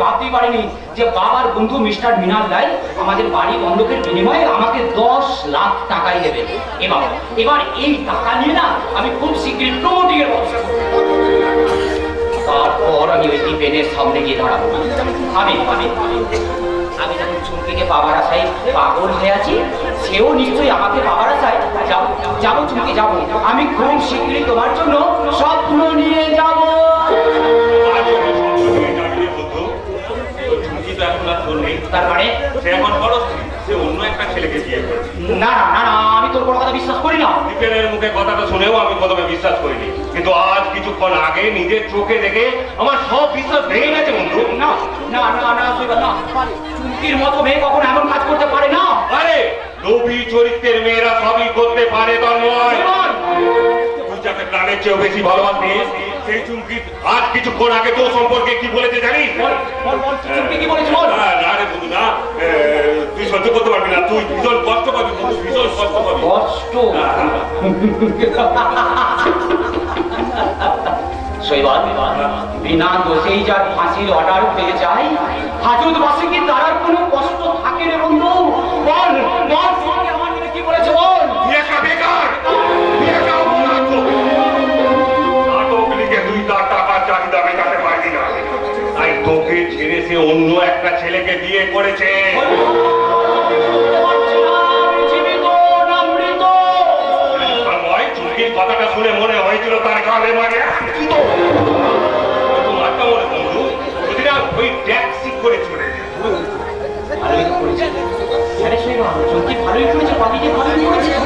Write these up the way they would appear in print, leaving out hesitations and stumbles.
ভাবতেই পারিনি যে বাবার বন্ধু মিস্টার মৃণাল রায় আমাদের বাড়ি বন্ধকের বিনিময়ে আমাকে 10 লাখ টাকাই দেবেন। এবার এই টাকা নিয়ে না আমি খুব শীঘ্রই প্রমোটিং এর ব্যবস্থা করব। তারপর আমি ওই ডিপেনের সামনে গিয়ে দাঁড়াবো। আমি যখন চুমকিকে পাওয়ার আশায় পাগল হয়ে আছি, সেও নিশ্চয়ই আমাকে পাওয়ার আশায় যাবো চুমকি যাবো। আমি খুব শীঘ্রই তোমার জন্য স্বপ্ন নিয়ে যাবো। তার মানে না আমি তোর কোনো কথা বিশ্বাস করি না। দীপেনের মুখে কথাটা শুনেও আমি প্রথমে বিশ্বাস করিনি, কিন্তু আজ কিছুক্ষণ আগে নিজের চোখে দেখে আমার সব বিশ্বাস ভেঙে গেছে বন্ধু। না চুমকির মতো মেয়ে কখনো এমন কাজ করতে পারে না। আরে লোভী চরিত্রের মেয়েরা সবই করতে পারে তন্ময়। তুই যাকে প্রাণের চেয়েও বেশি ভালোবাসিস সেই চুমকি আজ কিছুক্ষণ আগে তোর সম্পর্কে কি বলেছে জানিস? কি বলেছে? না রে বন্ধু না, তুই সহ্য করতে পারবি না, তুই ভীষণ কষ্ট পাবি বন্ধু, ভীষণ কষ্ট পাবি। কষ্ট? শৈবাল, বিনা দোষেই যার ফাঁসির অর্ডার পেয়ে যায়, হাজত বাসে কি তার আর কোনো কষ্ট থাকে রে বন্ধু? বল আমার মনে কি বলেছে বল। বেকার নাটক লিখে তুই তার টাকার চাহিদা মেটাতে পারবি না, তাই তোকে ছেড়ে সে অন্য একটা ছেলেকে বিয়ে করেছে। কথাটা শুনে মনে হয়েছিল তার গালে মারে বন্ধু, যদি না ওই ট্যাক্সি করে চলে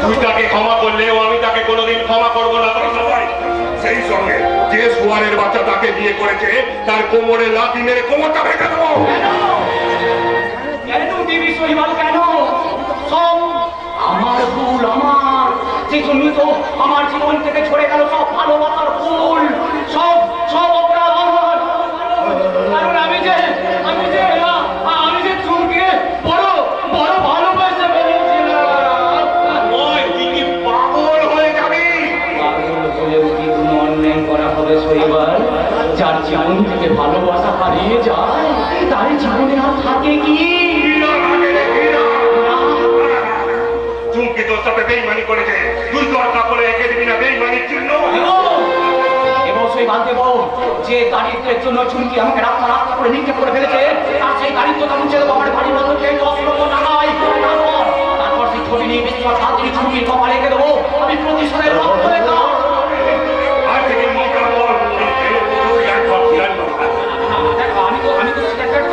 তুই তাকে ক্ষমা করলেও আমি তাকে কোনোদিন ক্ষমা করবো না। সেই সঙ্গে যে সোয়ারের বাচ্চা তাকে বিয়ে করেছে তার কোমরে লাথি মেরে কোমরটা ভেঙে দেবো। কেন দিবি শৈবাল, কেন? সব আমার ভুল, আমার যে জন্যই তো আমার জীবন থেকে ঝরে গেল সব ভালোবাসার ফুল, সব অপরাধ আমার। কারণ আমি যে চুমকিকে বড় ভালোবাসে ফেলেছিলাম। তুই কি পাগল হয়ে যাবি? পাগল হলেও কি কোনো অন্যায় করা হবে শৈবাল? যার জীবন থেকে ভালোবাসা হারিয়ে যায় তার জীবনে আর থাকে কি? চুমকি তোর সাথে বেইমানি করেছে, তুই তোর কাপড়ে এঁকে দিবি না বেইমানির চিহ্ন? এবং শৈবাল দেব, যে দারিদ্রের জন্য চুমকি আমাকে রাস্তা করে নিক্ষেপ করে ফেলেছে, তার সেই দারিদ্রতা মুছে দেবো আমার বাড়ির বন্ধুকে 10 লক্ষ টাকায়। তারপর সেই ছবি নিয়ে বিশ্বাস হাতির চুমকির কপালে রেখে দেবো। আমি প্রতিশোধের রক্ত রেখা। আমি তো সিগারেট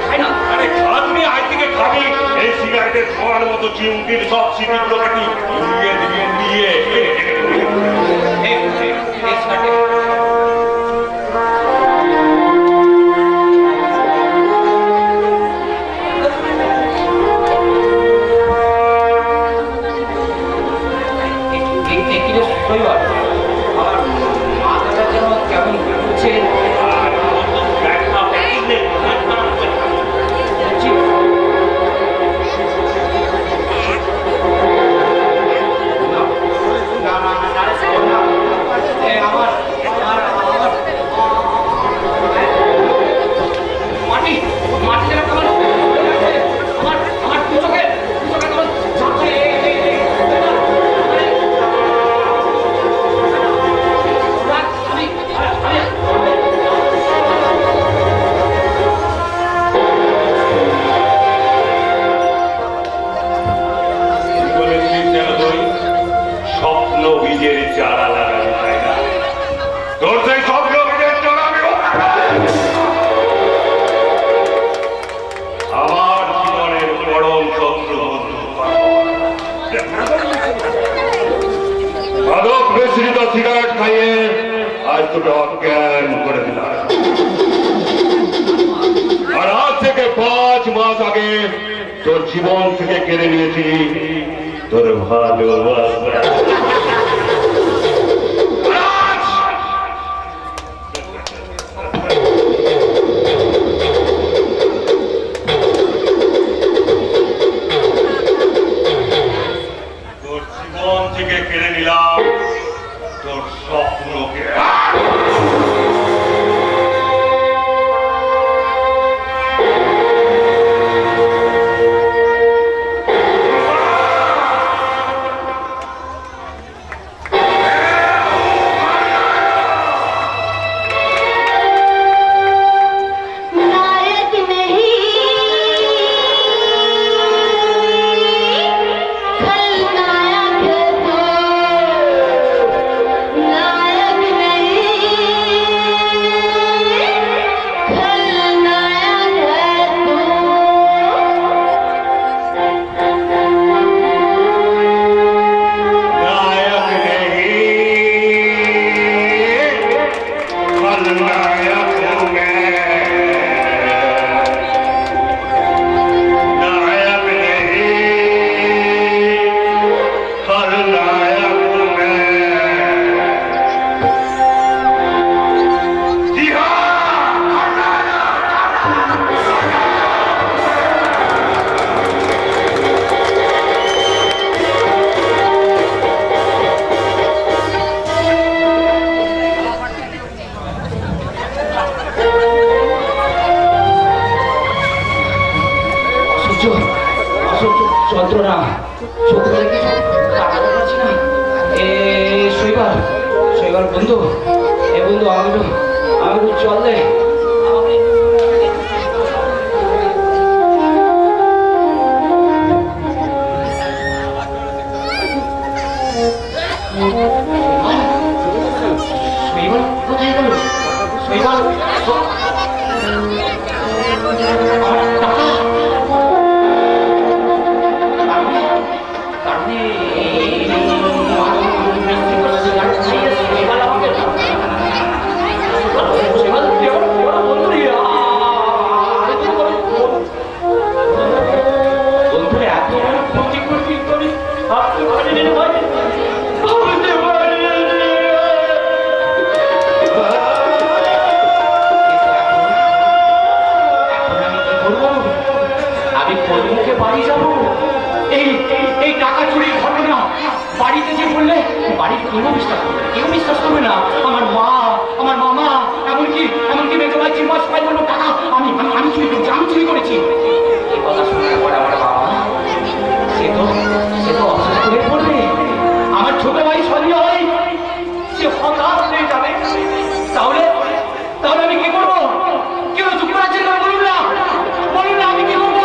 খাই না। আরে খাবি, আজ থেকে খাবি। এই সিগারেটের খাওয়ার মতো চুমকির সব স্মৃতিগুলোকে তুই নিয়ে আমার মাথাটা যেন কেমন ঘুরছে। সিগারেট খাইয়ে আজ তোকে অজ্ঞান করে দিলাম। আর আজ থেকে 5 মাস আগে তোর জীবন থেকে কেড়ে নিয়েছি তোর ভালোবাসা। তোর জীবন থেকে কেড়ে নিলাম তোর স্বপ্নকে। যন্ত্রণা সত্যি করে কিছু তাকাতে পারছি না। এ শৈবাল শৈবাল বন্ধু, এ বন্ধু আমি একটু চল দে। শৈবাল কোথায় গেল? শৈবাল বাড়ি যাবো। এই টাকা চুরির ঘটনা বাড়িতে যে বললে বাড়ির কেউ বিশ্বাস করবে না। আমার মা, আমার মামা, এমনকি মেজো ভাই চিন্মা সবাই বলবো টাকা আমি চুরি করেছি। এই কথা শোনার পর আমার বাবা সে তো অসুস্থ হয়ে পড়বে। আমার ছোট ভাই সঞ্জয় সে হঠাৎ হয়ে যাবে। তাহলে আমি কি করবো? কেউ চুপ করাচ্ছেন না, বলুন না আমি কি করবো?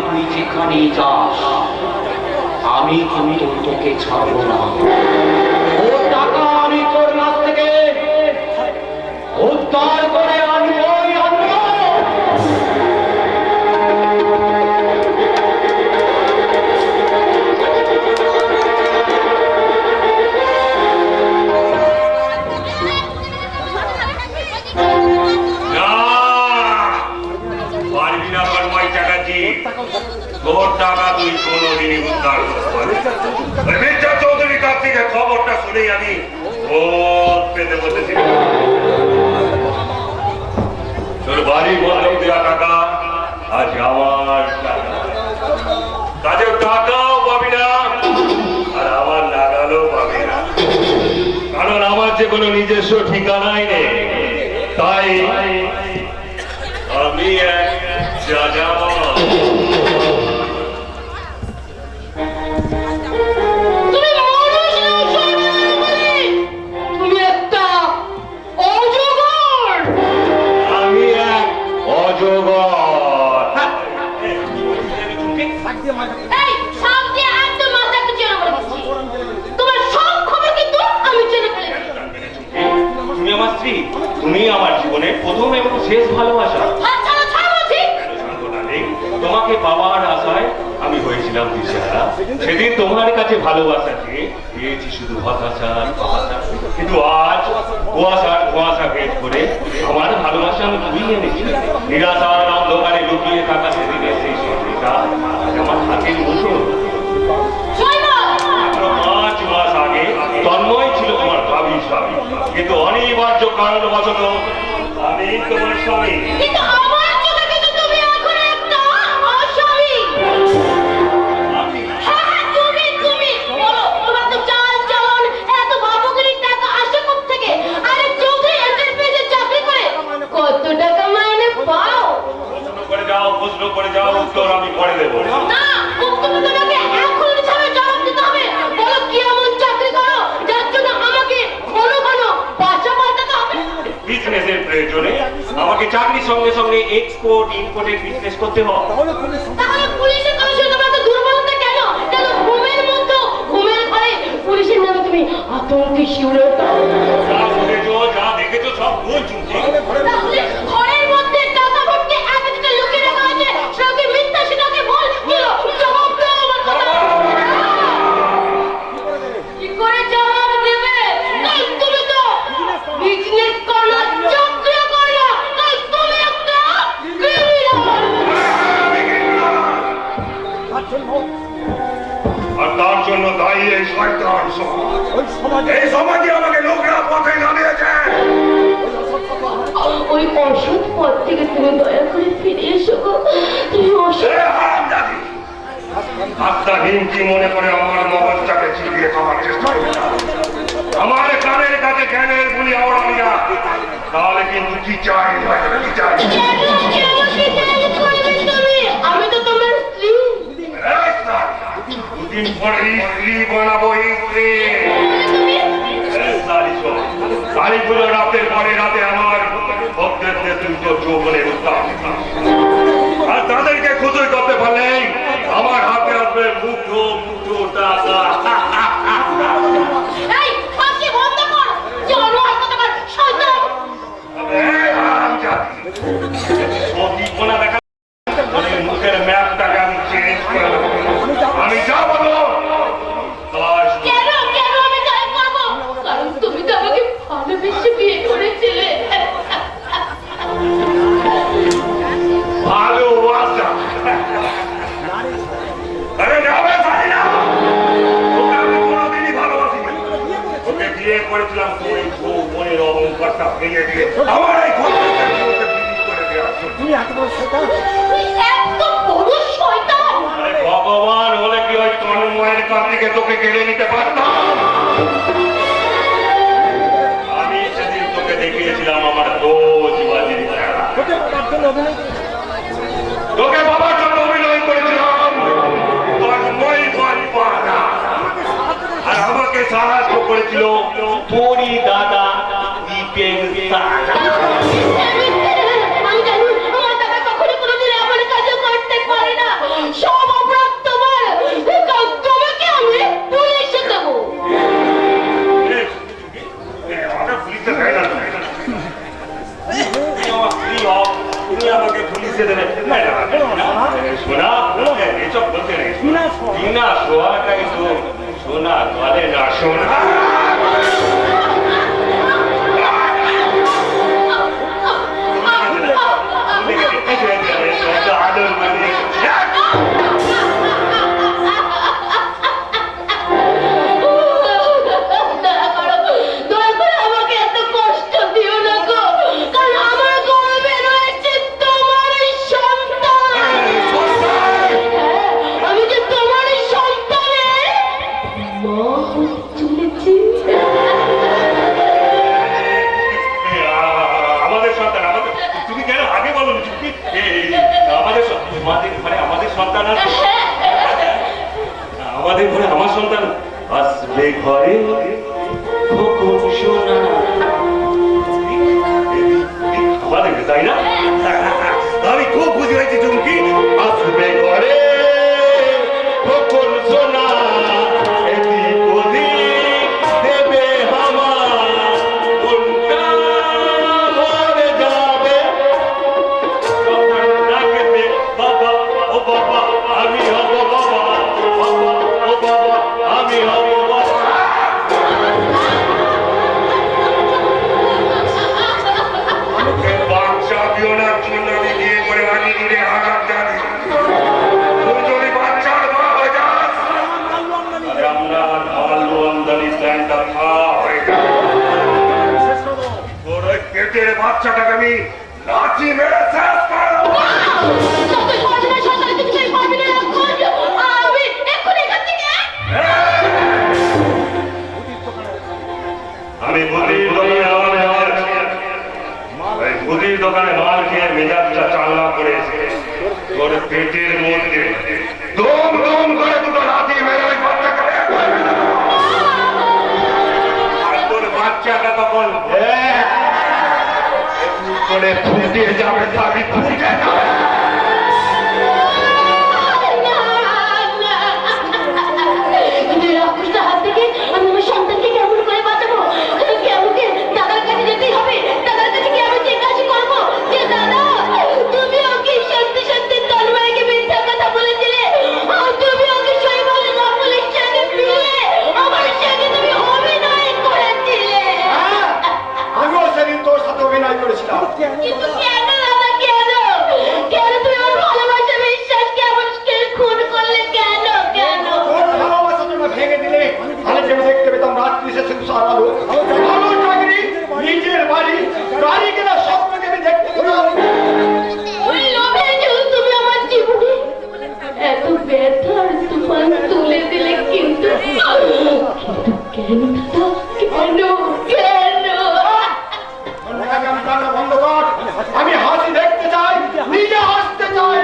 তুই যেখানে যাস আমি কিন্তু তোকে ছাড়বো না। ও টাকা আমি তোর কাছ থেকে উদ্ধার করে আনবই আনবো। তোর টাকা তুই কোনোদিনই উদ্ধার করতে পারবি না। মির্জা চৌধুরীর কাছ থেকে খবরটা শুনেই আমি ভোট পেতে বসেছি। তোর বাড়ি বন্ধক দেওয়া টাকা আজ আমার টাকা, কাজের টাকাও পাবি না আর আমার নাগালও পাবি না, কারণ আমার যে কোনো নিজস্ব ঠিকানাই নেই। তাই আমি এক যাযাবর। তুমি আমার জীবনের প্রথম এবং শেষ ভালোবাসা। তোমাকে পাওয়ার আশায় আমি হয়েছিলাম দিশেহারা। সেদিন তোমার কাছে ভালোবাসা পেয়েছি শুধু হতাশার। কিন্তু আজ কুয়াশা ভেদ করে আমার ভালোবাসা আমি তুই এনেছি। নিরাশার অন্ধকারে লুকিয়ে থাকা সেদিনের সেই সত্যিটা আমার হাতের মুঠো। 5 মাস আগে তন্ময় ছিল তোমার ভাবি স্বামী, কিন্তু অনিবার্য কারণবশত আমি তোমার স্বামী। প্রশ্ন করে যাও, উত্তর আমি পরে দেবো। বিজনেসের প্রয়োজনে আমাকে চাকরির সঙ্গে সঙ্গে এক্সপোর্ট ইম্পোর্টের বিজনেস করতে হবে। তাহলে পুলিশের কথা শুনে তোমরা তো দুর্বলতা কেন? কেন ঘুমের ঘরে পুলিশের নামে তুমি আতঙ্কে শিউরে ওঠো? যা শুনেছো যা দেখেছো সব ভুল চুমকি। তাহলে ঘরের মধ্যে টাকা ভর্তি এতটা লুকিয়ে রাখা আছে, সেটাকে মিথ্যা, সেটাকে ভুল কেন? জবাব দাও আমার কথা। কি করে জবাব দেবে? তুমি তো বিজনেস করো। জন্য দায়ী এই শয়তান সমাজ। এই সমাজে আমাকে লোকরা পথে নামিয়েছে। ওই অসৎ পথ থেকে তুমি দয়া করে ফিরে এসো গো। তুমি অসৎ আত্মাহীন কি মনে করে আমার মগজটাকে চিবিয়ে খাওয়ার চেষ্টা করছে। আমার কানের কাছে জ্ঞানের গুলি আওড়াবি না, তাহলে কিন্তু কি চাই কি চাই। আমি তো তোমার স্ত্রী। দুদিন পরে স্ত্রী বানাবো স্ত্রী। কালী পুজো রাতের পরে রাতে আমার ভক্তের নেতৃত্ব যৌবনের উত্তাপ, আর তাদেরকে খুঁজে করতে পারলেই আমার হাতে আসবে মুঠো মুঠো টাকা। এই ফাঁকি বন্ধ কর, জানোয়ার কোথাকার শয়তান। মুখের ম্যাপটাকে আমি চেঞ্জ করে দেবো। আমি যা বলো কেন কেন আমি তাই করবো? কারণ তুমি তো আমাকে ভালোবেসে বিয়ে করেছিলে। ভালোবাসা। আরে যাবে পারি না, ওকে আমি কোনোদিনই ভালোবাসিনি। ওকে বিয়ে করেছিলাম তুই বউনের অহংকারটা ভেঙে দিয়ে আমার এই ঘরটাকে ওকে বিক্রি করে দেওয়ার জন্য। তুই এত বড় শয়তান। আরে ভগবান হলে কি ওই তন্ময়ের কাছ থেকে তোকে কেড়ে নিতে পারতাম? আমি সেদিন তোকে দেখিয়েছিলাম আমার রোজ বাজির খেলা। তোকে বাবার জন্য অভিনয় করেছিলাম তন্ময় বাজপাড়া। আর আমাকে সাহায্য করেছিল তোরই দাদা দীপের দাদা। আমি জানি আমার দাদা কখনো কোনোদিন এমন কাজও করতে পারে না। সব অপরাধ তোমার। তোমাকে আমি পুলিশে দেবো। আমাকে পুলিশে দেয় না, তুমি আমাকে পুলিশে দেবে শোনা এসব বলতে নেই। বিনা শোয়াটাই তো শোনা বলে না। শোনা আদর মানে দয়া করে আমাকে এত কষ্ট দিও না গো, কারণ আমার গর্ভে রয়েছে তোমার সন্তান। আমি যে তোমার সন্তানের মা হতে চলেছি। আমাদের সন্তান, আমাদের তুমি কেন আগে বলো চুপি? আমাদের আমাদের ঘরে আমাদের সন্তান আছে, আমাদের ঘরে আমার সন্তান আসবে ঘরে সোনা আমাদের, তাই না? আমি খুব খুশি হয়েছি চুমকি। আসবে ঘরে কখন সোনা এদিক ওদিক দেবে আমার কোনটা ভরে যাবে তখন ডাকবে বাবা ও বাবা আমি হব বাবা, বাবা ও বাবা আমি হব বাবা। বাচ্চা দিও না জন্য আমি বিয়ে করে আনি দিলে হারাম জানি। তুই যদি বাচ্চার মা হয়ে যাস তাহলে আমরা আলু আমদানি প্ল্যানটা খাওয়া হয়ে যাবে। তোর ওই পেটের বাচ্চাটাকে আমি লাঠি মেরে শেষ করে দেবো। যতই পারবি না, সন্তানের কিছুই পারবি না, আমি এক্ষুনি এখান থেকে। আমি মুদির দোকানে মাল খেয়ে মেজাজটা চালনা করে তোর পেটের মধ্যে দম দম করে দুটো লাঠি মেরে ওই বাচ্চাকে আর তোর বাচ্চাটা তখন করে ফুটে যাবে, তাবি ফুটে যাবে। রাক্ষসের হাত থেকে আমি আমার সন্তানকে কেমন করে বাঁচাবো? কেমনকে দাদার কাছে যেতেই হবে। দাদার কাছে গিয়ে আমি জিজ্ঞাসা করবো যে দাদা তুমি ওকে সত্যি সত্যি তন্ময়কে মিথ্যা কথা বলেছিলে, তুমি ওকে শৈবাল কাপুরের সঙ্গে মিলে আমার সঙ্গে তুমি অভিনয় করেছিলে। আমিও সেদিন তোর সাথে অভিনয় করেছিলাম। কিন্তু কেন দাদা কেন? কেন দাদা কেন কেন আমি কান্না বন্ধ কর। আমি হাসি দেখতে চাই, নিজে হাসতে চাই।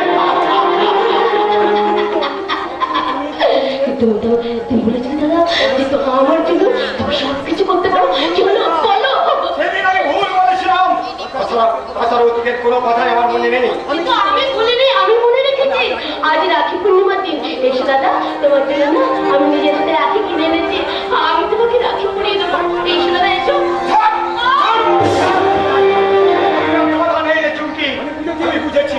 তুমি বলেছিলে দাদা যে তো আমার জন্য তুমি সবকিছু করতে পারো, চলো বলো। সেদিন আমি ভুল বলেছিলাম। তাছাড়া অতীতের কোনো কথাই আমার মনে নেই। কিন্তু আমি ভুলিনি, আমি মনে রেখেছি। আজ রাখি পূর্ণিমার দিন। এসো দাদা, তোমার জন্য না আমি নিজের হাতে রাখি কিনে এনেছি। আমি তোমাকে রাখি পরিয়ে দেবো। এসো দাদা, এসো। কথা নেই রে চুমকি, আমি বুঝেছি।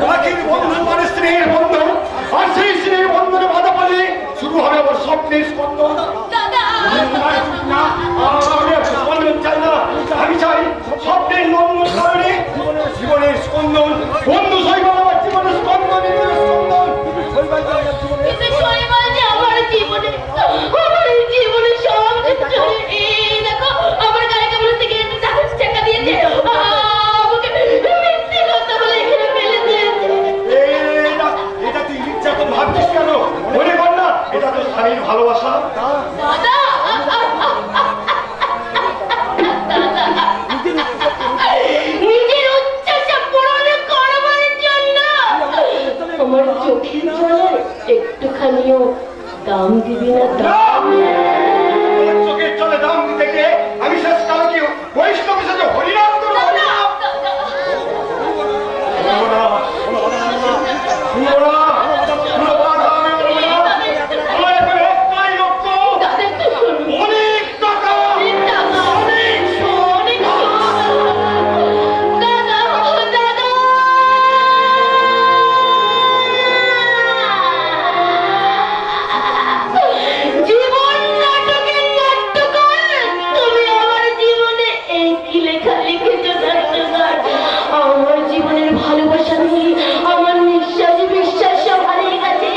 রাখির বন্ধন মানে স্নেহের বন্ধন, আর সেই স্নেহের বন্ধনে বাধা পড়লে শুরু হবে আমার স্বপ্নের স্পন্দন। দাদা না, আমি স্পন্দন চাই না, আমি চাই স্বপ্নের নন্দন কারণে জীবনের স্পন্দন। বন্ধু শৈবাল আমার জীবনের স্পন্দন, স্পন্দন। কিন্তু শৈবাল যে আমার জীবনে সব কিছু। এই দেখো আমার গায়ে কেমন থেকে চাকা দিয়েছে, আমাকে মিথ্যে কথা বলে এখানে ফেলে দিয়েছে। এটা তুই নির্যাতন ভাবছিস কেন? মনে কর না, এটা তো স্বামীর ভালোবাসা। দাদা নিজের উচ্চাসা পূরণ করবার জন্য আমার চোখের জলের একটুখানিও দাম দিবি না? দাম চোখের চলে দাম দিতে গিয়ে আমি শেষ কাল কি বৈষ্ণব সাথে হরিনাম করবো? অনেক টাকা, জীবন নাটকের নাট্যকার তুমি আমার জীবনে একই লেখা লিখেছো নাট্যকার। আমার জীবনের ভালোবাসা নেই, আমার নিঃশ্বাস বিশ্বাস সব হারিয়ে গেছে,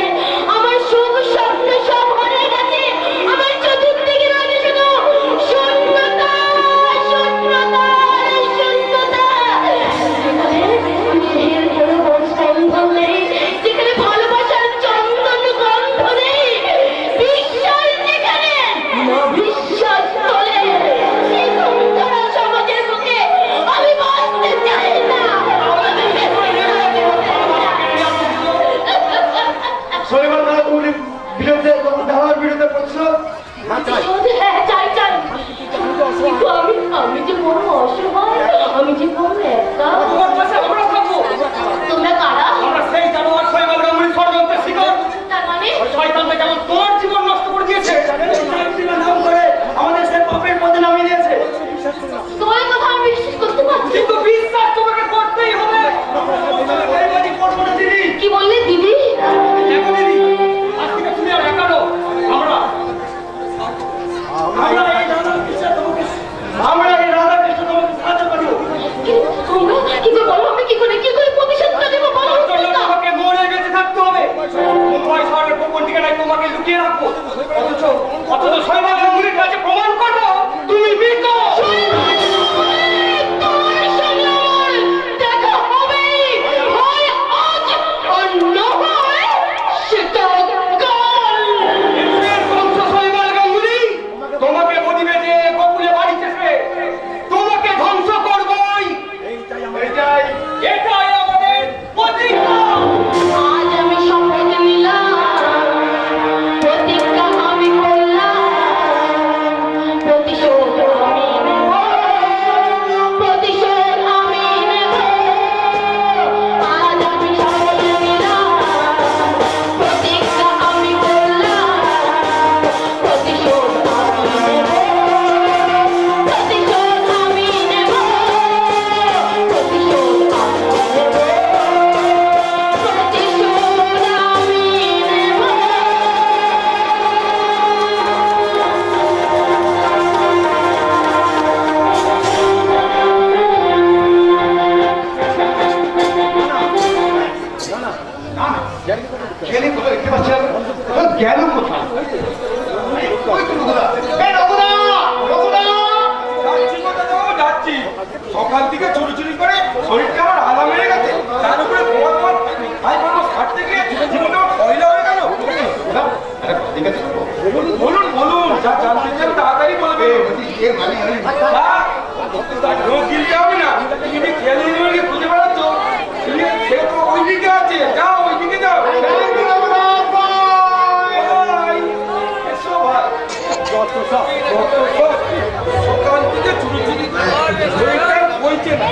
আমার সুখ স্বপ্ন সব হারিয়ে গেছে, আমার চতুর্দিকে রয়েছে শুধু শূন্যতা, শূন্যতা, শূন্যতা। যেখানে কোনো স্পন্দন নেই, যেখানে ভালোবাসার চন্দন গন্ধ নেই, বিশ্বাস যেখানে বিশ্বাস তোলে, সেই ধরা সমাজের বুকে আমি বাঁচতে চাই না। শৈবাল বাবুর বিরুদ্ধে দেওয়ার বিরুদ্ধে বলছিল হ্যাঁ, চাই চাই। কিন্তু আমি যে বড় অসহায়, আমি যে বড় একা। তোমরা কারা? আমরা সেই জানোয়ার শৈবাল গাঙ্গুলি ষড়যন্ত্রের শিকার। তার মানে শয়তানটা যেমন তোমার জীবন নষ্ট করে দিয়েছে, নাম করে আমাদের সে পাপের পথে নামিয়ে দিয়েছে। তোমার কথা আমি বিশ্বাস করতে পারছি। কিন্তু বিশ্বাস তোমাকে করতেই হবে। দিদি, কি বললে দিদি? দেখো দিদি, আজ থেকে তুমি আর একা নও। আমরা এই রাধা কৃষ্ণ তোমাকে সাহায্য করবো। কি করে বলো, আমি কি করে প্রতিশোধটা দেবো বলো? তোমাকে মরে বেঁচে থাকতে হবে। মুম্বাই শহরের গোপন ঠিকানায় তোমাকে লুকিয়ে রাখবো। অথচ শৈবাল গাঙ্গুলির কাছে প্রমাণ করবো তুমি মৃত। তোমার সঙ্গে আমার দেখা হবেই, হয় আজ আর না হয় সেটা কাল। এর বংশ শৈবাল গাঙ্গুলি তোমাকে বদিবে যে গোকুলে বাড়িতে এসে তোমাকে ধ্বংস করবই। এটাই আমাদের প্রতিজ্ঞা। আজ আমি শপথ নিলাম, প্রতিজ্ঞা আমি করলাম, প্রতিশোধ আমি নেব, প্রতিশোধ আমি নেব। আজ আমি শপথ নিলাম, প্রতিজ্ঞা আমি করলাম, প্রতিশোধ আমি নেব, প্রতিশোধ আমি নেব, প্রতিশোধ আমি নেব, প্রতিশোধ আমি নেব। গেলে কোথায় দেখতে পাচ্ছি না? গেল কোথায়? ওই তো রঘুদা। এই রঘুদা! রঘুদা! যাচ্ছি সকাল থেকে চুরি করে শরীরটা আমার আধা মেরে গেছে, তার উপরে তোমার ভাই মানুষ কাটতে গিয়ে জীবনটা আমার পয়লা হয়ে গেল। আরে, ঠিক আছে। বলুন বলুন, যা জানতে চান লোক গিলতে হবে না, তুমি খেয়ালি নিয়ে খুঁজে বেড়াচ্ছ, তুমি সে তো ওইদিকে আছে, যাও ওইদিকে যাও। এসো ভাই, সকাল থেকে ছুটি শরীরটা বইছে না,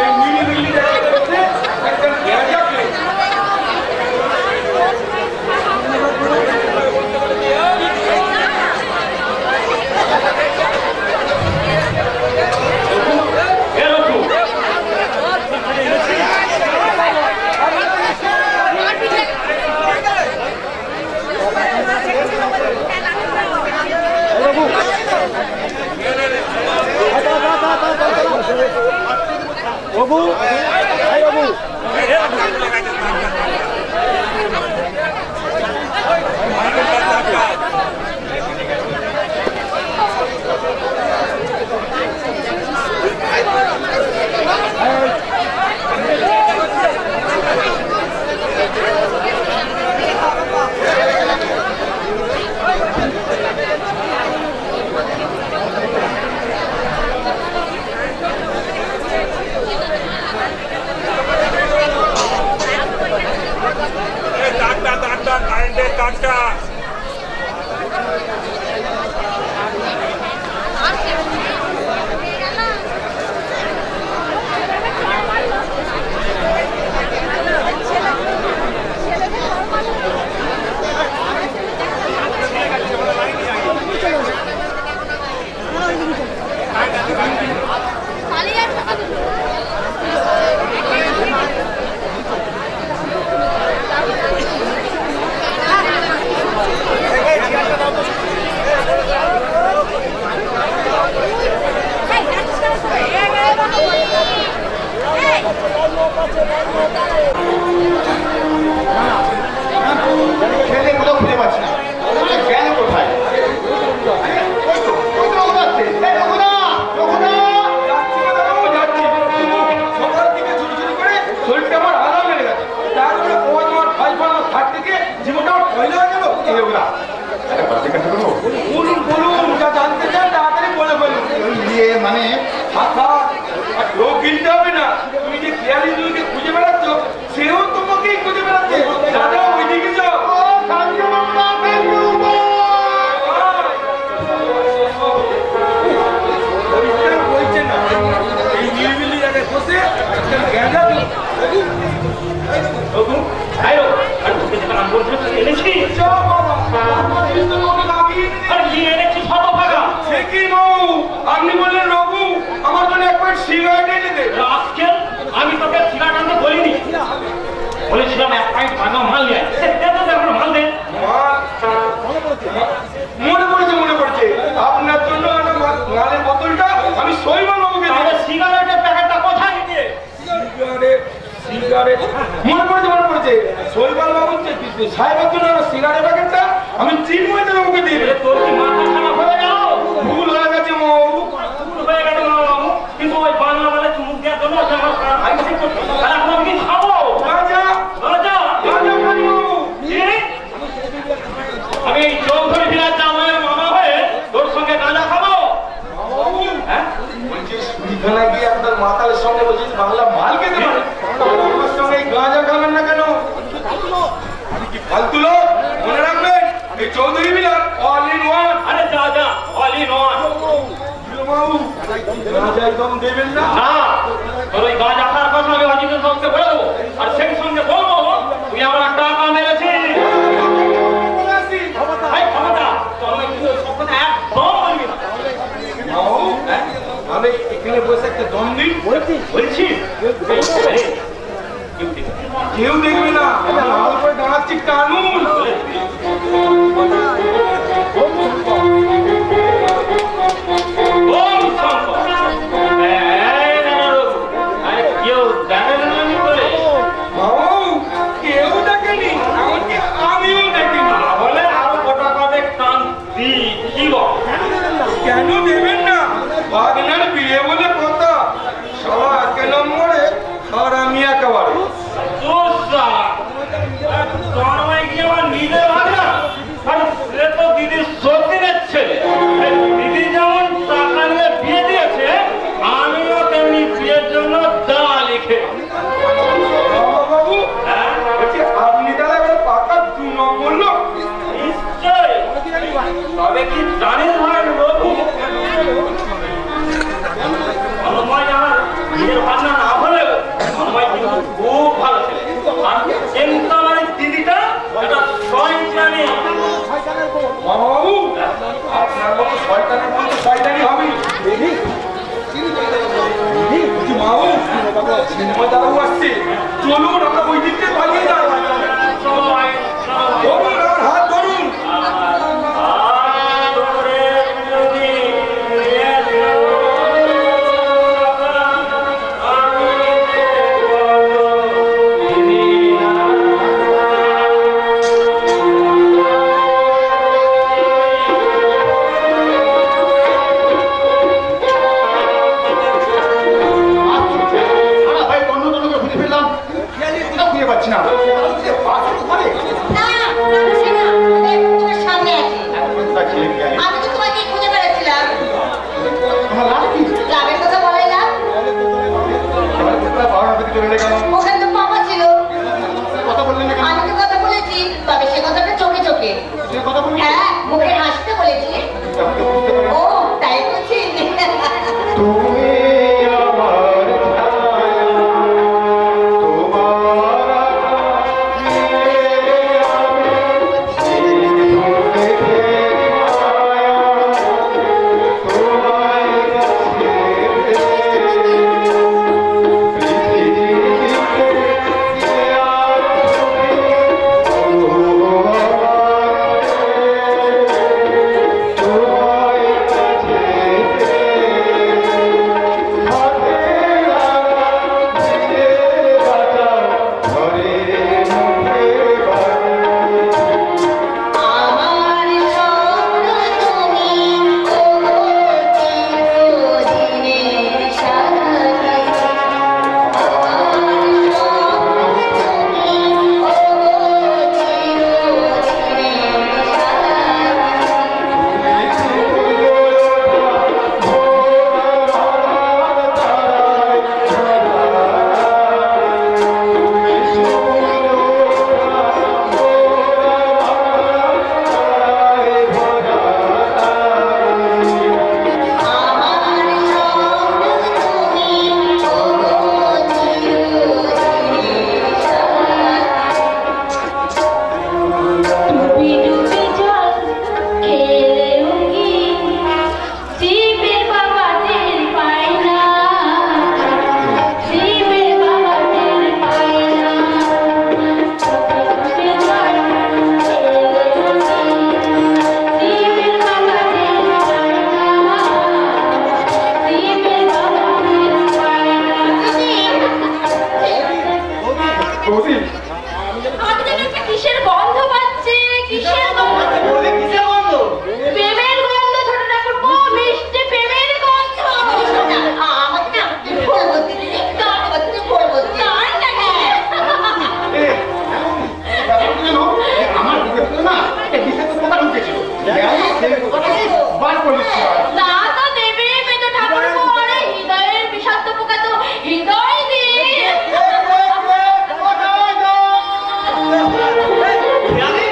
এই মিলি দেখা যাচ্ছে একটা গ্যাজা প্লেট। লোক গিলতে হবে না, তুমি যে খেয়ালি নিয়ে খুঁজে বেড়াচ্ছ, সেও তোমাকেই খুঁজে বেড়াচ্ছে, দাদা ওইদিকে যাও। বলছে না, এই নিরিবিলি জায়গায় বসে একটা গ্যাঁজা আপনি বললেন রঘু আমার জন্য একবার সিগারেট এনে দে। আমি তোকে সিগারেট আনতে বলিনি, বলেছিলাম এক পয়েন্ট ভাঙা মাল নিয়ে মাল দে। মনে পড়ছে আপনার জন্য মালের বোতলটা আমি সইমান বাবুকে সিগারেটের প্যাকেটটা কোথায় নিয়ে? সিগারেট মনে পড়ছে সইমান বাবু সাহেবের জন্য সিগারেট প্যাকেটটা আমি চিন্ময় বাবুকে দিয়ে তোর কি মাথা খারাপ হয়ে গেল? ভুল হয়ে গেছে মৌ, ভুল হয়ে গেল বাবু, কিন্তু ওই বাংলা বলে চুমুক দেওয়ার জন্য আমি কি খাবো? রাজা রাজা আমি এই চৌধুরী বিরাট জামাইয়ের মামা হয়ে তোর সঙ্গে গাঁজা খাবো? হ্যাঁ এখানে গিয়ে আপনার মাতালের সঙ্গে বলছিস বাংলা মাল খেতে পারে, আমার সঙ্গে গাঁজা খাবেন না কেন? আমি কি ফালতু লোক? মনে রাখবেন এই চৌধুরী বিলাস অল ইন ওয়ান। আরে যা যা, অল ইন ওয়ান। বাবু গাঁজা একদম দেবেন না। না, তোর ওই গাঁজা খাওয়ার কথা আমি অজিতের সঙ্গে বলবো, আর সেই সঙ্গে বলবো তুই আমার টাকা মেরেছিস। ক্ষমতা তোর ওই সবটা একদম বলবি না। আমি এখানে বসে একটা দম দিই বলছি কেউ দেখবে না, লাল করে দাঁড়াচ্ছি কানুন। কেউ জানে না আমি করে বাবু তবে কি জানেন ভাই বাবু, অনুময় আমার নিজের ভাবনা না হলেও অনুময় কিন্তু খুব ভালো ছেলে। আর কিন্তু আমার এই দিদিটা এটা শয়তানি। মামাবাবু আপনার মতো শয়তানের মতো শয়তানি হবে মামু চিন্ময় দাদাবু আসছে, চলুন আমরা ওই দিক থেকে পালিয়ে যাই। ধরুন আমার হাত ধরুন। আমি তো তোমাকে খুঁজে বেড়াচ্ছিলাম। লাভের কথা বলাইলাম, ওখানে তো পাপা ছিল। আমি তো কথা বলেছি, তবে সে কথাটা চোখে চোখে। হ্যাঁ, মুখের হাসিতে বলেছি। ও তাই বলছি। তুমি আমার ছায়া, তোমার আমার স্বপ্ন তুমি, ও চিরদিনের সাথী। আমার স্বপ্ন তুমি, ও চিরদিনের সাথী। আমার স্বপ্ন তুমি, ও চিরদিনের সাথী। ডুবি ডুবি জল খেলেও কি শিবের বাবা টের পায় না, শিবের বাবা টের পায় না। ডুবি ডুবি জল খেলেও কি শিবের বাবা টের পায় না, শিবের বাবা টের পায় না। বৌদি আমাকে যেন একটা কিসের গন্ধ পাচ্ছে, কিসের গন্ধ? প্রেমের গন্ধ, ছোট ঠাকুরপো, মিষ্টি প্রেমের গন্ধ। আমাকে না ফোন করতে দিদি, তার করতে ফোন করতে। তার না আমার না বিশেষ কথা ঢুকেছিল বার করে না তো দেবে মেতো ঠাকুরপো, আরে হৃদয়ের বিষাক্ত পোকা তো হৃদয় দিয়ে। আরে,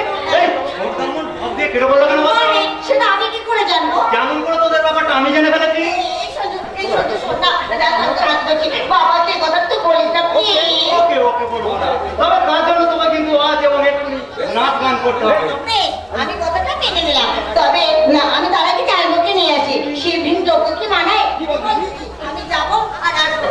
সেটা আমি কি করে জানবো? যেমন করে তোদের ব্যাপারটা আমি জেনে ফেলেছি। এই শোন না, হাত ধরছি। বাবা সে কথা তো বলিস না please। ওকে ওকে বলবো না, তবে তার জন্য তোমাকে কিন্তু আজ এবং একটু নাচ গান করতে হবে। বেশ, আমি কথাটা মেনে নিলাম। তবে না, আমি তার আগে চালবুকে নিয়ে আসি। শিবলিং যোগ্য কি মানায়? আমি যাবো আর আসবো।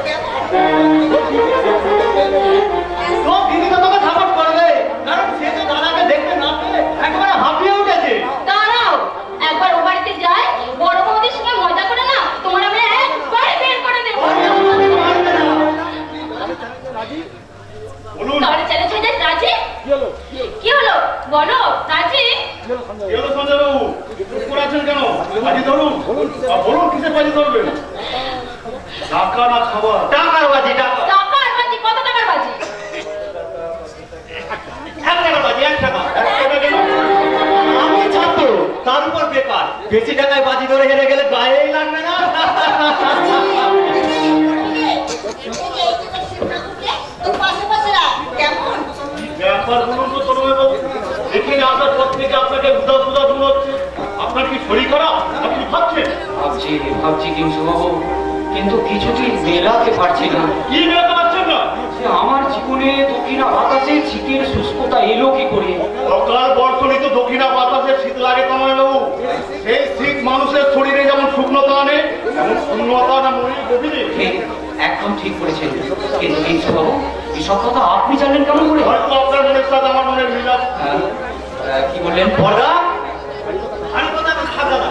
তো দিদি তো তোকে সাপোর্ট করবে, কারণ সে তো দাদাকে দেখতে না পেয়ে একেবারে হাঁপিয়ে উঠেছে। দাঁড়াও, একবার ও বাড়িতে যাই, বড় বৌদির সঙ্গে মজা করে না তোমার আমি একবারে বের করে দেবো। বলুন তাহলে চ্যালেঞ্জ হয়ে যায় রাজি? কি হলো বলো রাজি? এলো সঞ্জয় বাবু, চুপ করে আছেন কেন? বাজি ধরুন, আর বলুন কিসের বাজি ধরবেন? টাকা না খাবার? টাকার বাজি, টাকা। টাকার বাজি? কত টাকার বাজি? 1 টাকার বাজি, 1 টাকা। 1 টাকা কেন? আমি ছাত্র, তার উপর বেকার। বেশি টাকায় বাজি ধরে হেরে গেলে গায়েই লাগবে না। ব্যাপার বলুন তো তরুণ বাবু, এখানে আসার পর থেকে আপনাকে উদাস উদাস মনে হচ্ছে। ভাবছি কিংশুবাবু, কিন্তু কিছুতেই মেলাতে পারছি না। কি মেলাতে পারছেন না? যে আমার জীবনে দক্ষিণা বাতাসে শীতের শুষ্কতা এলো কি করে? সকাল বর্ষণে তো দক্ষিণা বাতাসে শীত লাগে তোমায় বাবু। সেই শীত মানুষের শরীরে যেমন শুকনতা আনে, তেমন শূন্যতা না মনে গভীরে। ঠিক, একদম ঠিক করেছেন। কিন্তু কিংশুবাবু, এসব কথা আপনি জানলেন কেমন করে? হয়তো আপনার মনের সাথে আমার মনের মিল আছে। কি বললেন? পর্দা আমি কথা এখন খাবো না,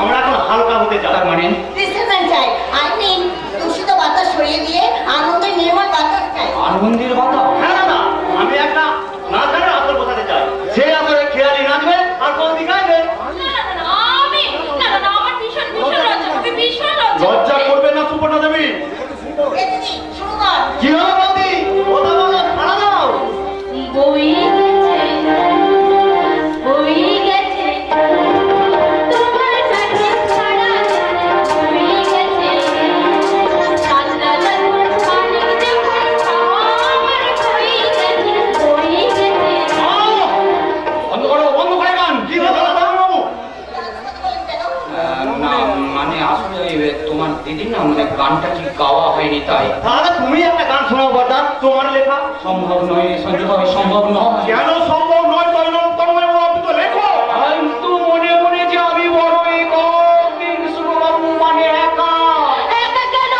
আমরা এখন হালকা হতে চাই। তার মানে বিশ্রাম চাই, আই মিন দূষিত বাতাস সরিয়ে দিয়ে আনন্দের নির্মল বাতাস চাই। আনন্দের বাতা? হ্যাঁ দাদা, আমি একটা নাচের আসর বোঝাতে চাই। সেই আসরে খেয়ালি নাচবে আর বন্দি গাইবে। লজ্জা করবে না সুপর্ণা দেবী? এ দিদি, শুরু কর। কি হলো বন্দি? কথা বলো, ছাড়া দাও। বই গেছে তোমার কাছে ছাড়া বই গেছে সাজনা লাগুন খানিক দেখুন আমার বই গেছে বন্ধ করো, বন্ধ করে গান। কি হলো দাদা বাবু? না মানে আসলে তোমার দিদির না মানে গানটা ঠিক গাওয়া হয়নি তাই। তাহলে তুমি একটা গান শোনাও বর্দা, তোমার লেখা। সম্ভব নয় সঞ্জয় ভাই, সম্ভব নয়। কেন সম্ভব নয়? তন্ময় বাবু, আপনি তো লেখো। কিন্তু মনে মনে যে আমি বড়ই কিংশুবাবু মানে একা। একা কেন?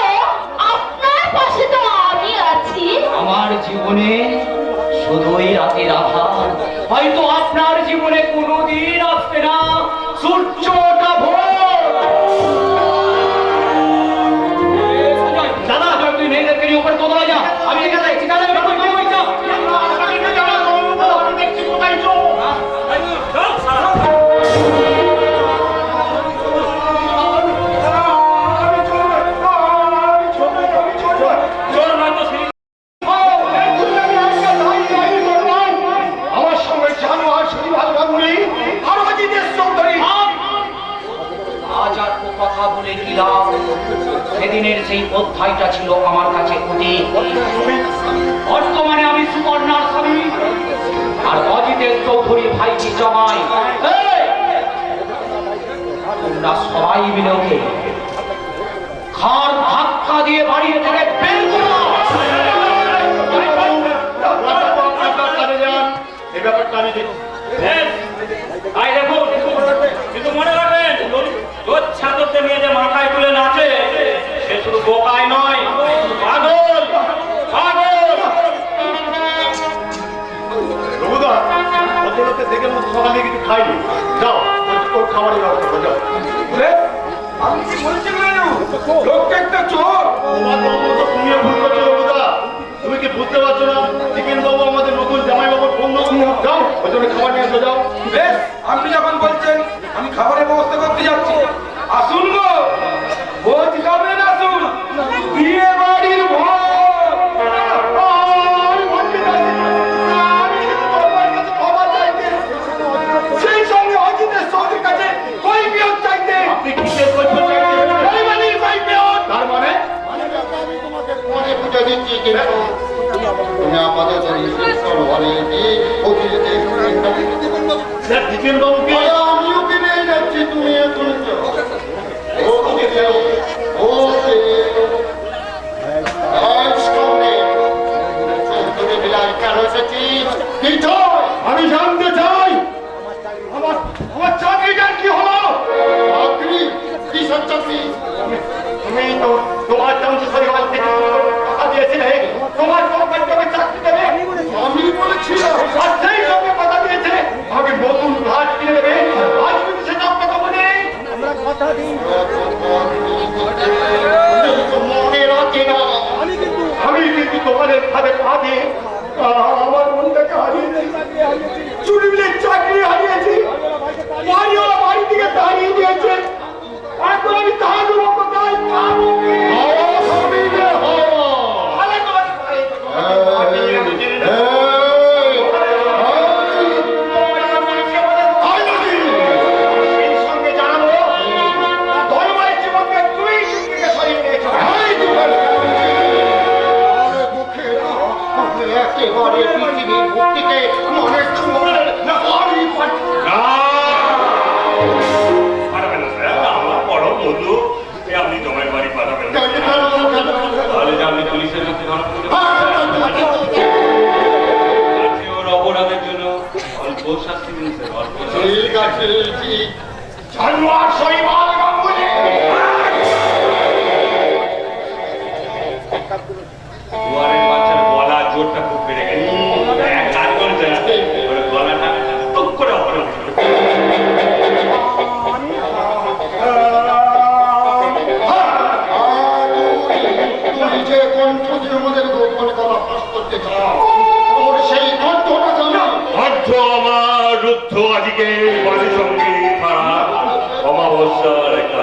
আপনার পাশে তো আমি আছি। আমার জীবনে শুধুই রাতের আধার, হয়তো আপনার জীবনে কোনোদিন আসবে না সূর্যটা ভোর। দাদা তুই মেয়েদেরকে নিয়ে উপরে তোলা যা, আমি এখানে দেখছি। দাদা আমার সঙ্গে জানো আর শুধু ভালো আর অজিতের চৌধুরী। আজ আর কথা বলে কি লাভ? সেদিনের সেই অধ্যায়টা ছিল আমার কাছে অতীত। বর্তমানে আমি সুপর্ণার স্বামী আর অজিতের চৌধুরী ভাইটি জামাই। এই! তোমরা সবাই মিলে ওকে খার ধাক্কা দিয়ে বাড়ি থেকে বের করো। এই ব্যাপারটা আমি দেখি। তাই দেখুন, কিন্তু মনে রাখবেন, ছাত্রদের নিয়ে যে মাথায় তুলে নাচে সে শুধু বোকায় নয়, পাগল পাগল। রঘুদা, ভদ্রলোককে দেখে মতো সকালে কিছু খাইনি। যাও, ওর খাবারের ব্যবস্থা করো, যাও। আমি কি বলছি মেনু? লোকটা একটা চোর। তোমার মতো তুমিও ভুল করছো রঘুদা। তুমি কি বুঝতে পারছো না? চিকেন বাবু আমাদের নতুন জামাই বাবুর বন্ধু। যাও, ওই জন্য খাবার নিয়ে এসো, যাও। বেশ, আপনি যখন বলছেন আমি খাবারের ব্যবস্থা করতে যাচ্ছি। আসুন গো, ভোজ খাবেন, আসুন। বিয়ে বাড়ির ভোজ। সেই সঙ্গে অজিতের চৌধুরীর কাছে কই বিয়োগ চাইতে। আপনি কিসের কৈফিয়ত চাইছেন? বেইমানির কৈফিয়ত। তার মানে আমি তোমাকে মনে বুঝে দিচ্ছি, কিন্তু তুমি আমাদের চিকেন বাবুকে আমিও কিনে যাচ্ছি, তুমি এখন তুমি বিলাস কেন এসেছিস? কি চাই? আমি জানতে চাই আমার আমার চাকরিটার কি হলো? চাকরি? কিসের চাকরি? তুমি তো তোমার চামচেশ্বরী হল থেকে টাকা দিয়েছিলে, তোমার কোম্পানিকে চাকরি দেবে। আমি বলেছিলাম আর সেই সঙ্গে কথা দিয়েছে আমাকে নতুন ঘাট কিনে দেবে। জানোয়ার শৈবাল গাঙ্গুলি। দুয়ারের বাচ্চার গলার জোরটা খুব বেড়ে গেছে। এক কাজ করেছে না, ওর গলাটা টুক করে ওপরে উঠে গেল। তুই যে কণ্ঠ দিয়ে আমাদের গোপন কথা ফাঁস করতে চাও, তোর সেই কণ্ঠটা জানো? অর্থ আমার রুদ্ধ আজকে বাজে সঙ্গীত হারা অমাবস্যার একটা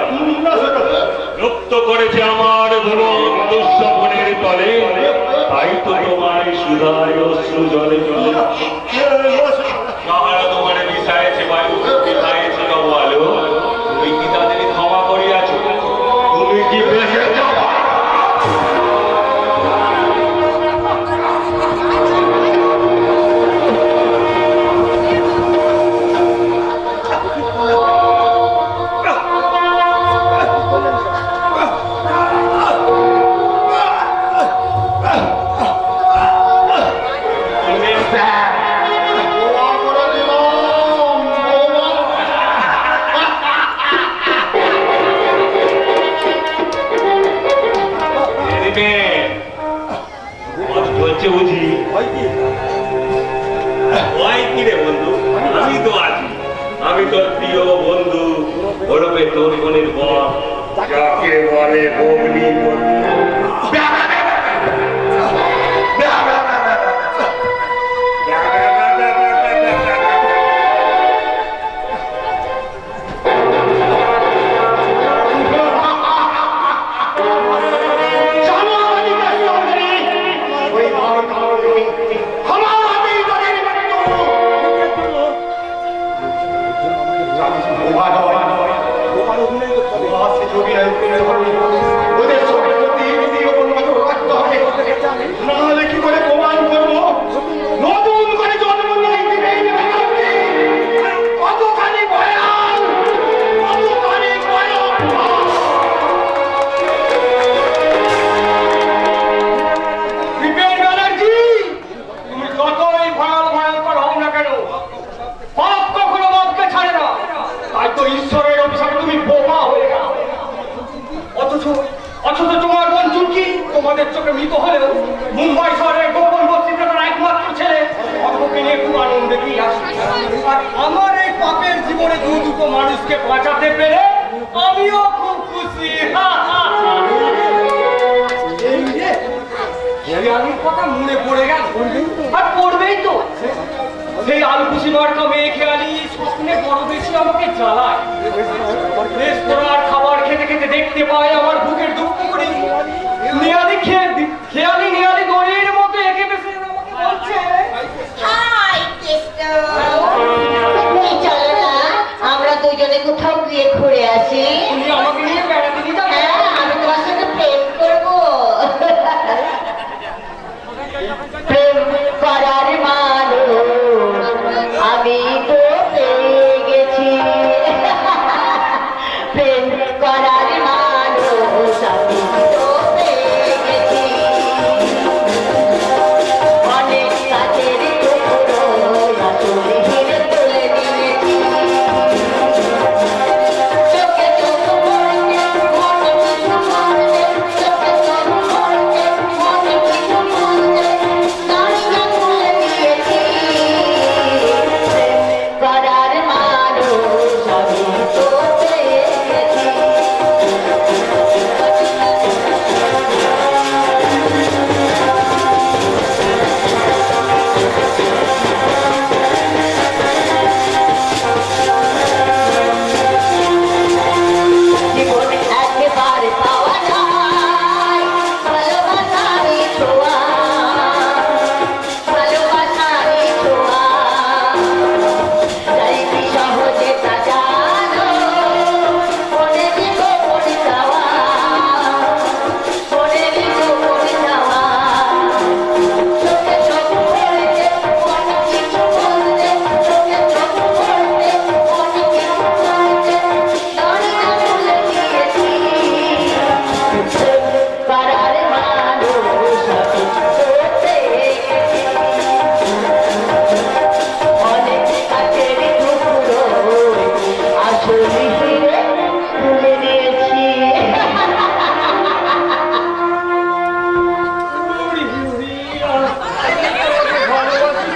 রক্ত করেছে আমার ভুবন দুঃস্বপ্নের তলে, তাই তো তোমায় সুধায় অশ্রু জলে জলে তাহারা তোমার বিষায়েছে বায়ু বিষায়েছে আলো, তুমি কি তাদের ক্ষমা করিয়াছ? তুমি কি বেঁচে যাও? দোয়া করে দিলাম, দোয়া। কষ্ট হচ্ছে বুঝি? ভয় কি রে বন্ধু? আমি তো আছি, আমি তোর প্রিয় বন্ধু, ওরফে তোর বোনের বর, যাকে বলে বগনি বন্ধু। নাহলে কি করে প্রমাণ করবো? নতুন করে জন্ম নিয়ে কতখানি ভয়াল, কতখানি ভয়ঙ্কর। বিপিন ব্যানার্জি, তুমি যতই ভয়ঙ্কর হও না কেন, পাপ কখনো বাপকে ছাড়ে না। তাই তো ঈশ্বরের অভিশাপে তুমি বোমা হয়ে গেল। অথচ তোমার বোন চুমকি তোমাদের চোখে মৃত হলেও মুম্বাই শহরের গোপন বস্তিতে তার একমাত্র ছেলে অর্ঘকে নিয়ে খুব আনন্দে দিয়ে আসছে। আর আমার এই পাপের জীবনে দুটো মানুষকে বাঁচাতে পেরে আমিও খুব খুশি। এই যে শিয়ালির কথা মনে পড়ে গেল, আর পড়বেই তো। সেই আলুকুশি মার্কা মেয়ে খেয়ালি স্বপ্নে বড় বেশি আমাকে জ্বালায়। রেস্তোরাঁর খাবার খেতে খেতে দেখতে পাই আমার বুকের দুঃখ করি খেয়ালি নিয়ালি দড়ির মতো এঁকে বেশি আমাকে বলছে, হাই কেষ্ট, তুমি চলো না আমরা দুজনে কোথাও গিয়ে ঘুরে আসি। তুমি আমাকে নিয়ে বেড়াতে নিয়ে যাবে? হ্যাঁ, আমি তোমার সাথে প্রেম করবো। প্রেম করার মানুষ আমি তো পেয়ে গেছি। প্রেম করার মানুষ আমি তো পেয়ে গেছি। অনেক কাজের টুকরো আসলে হিরে তুলে নিয়েছি। চোখে চোখ পড়ে তুলে দিয়েছি।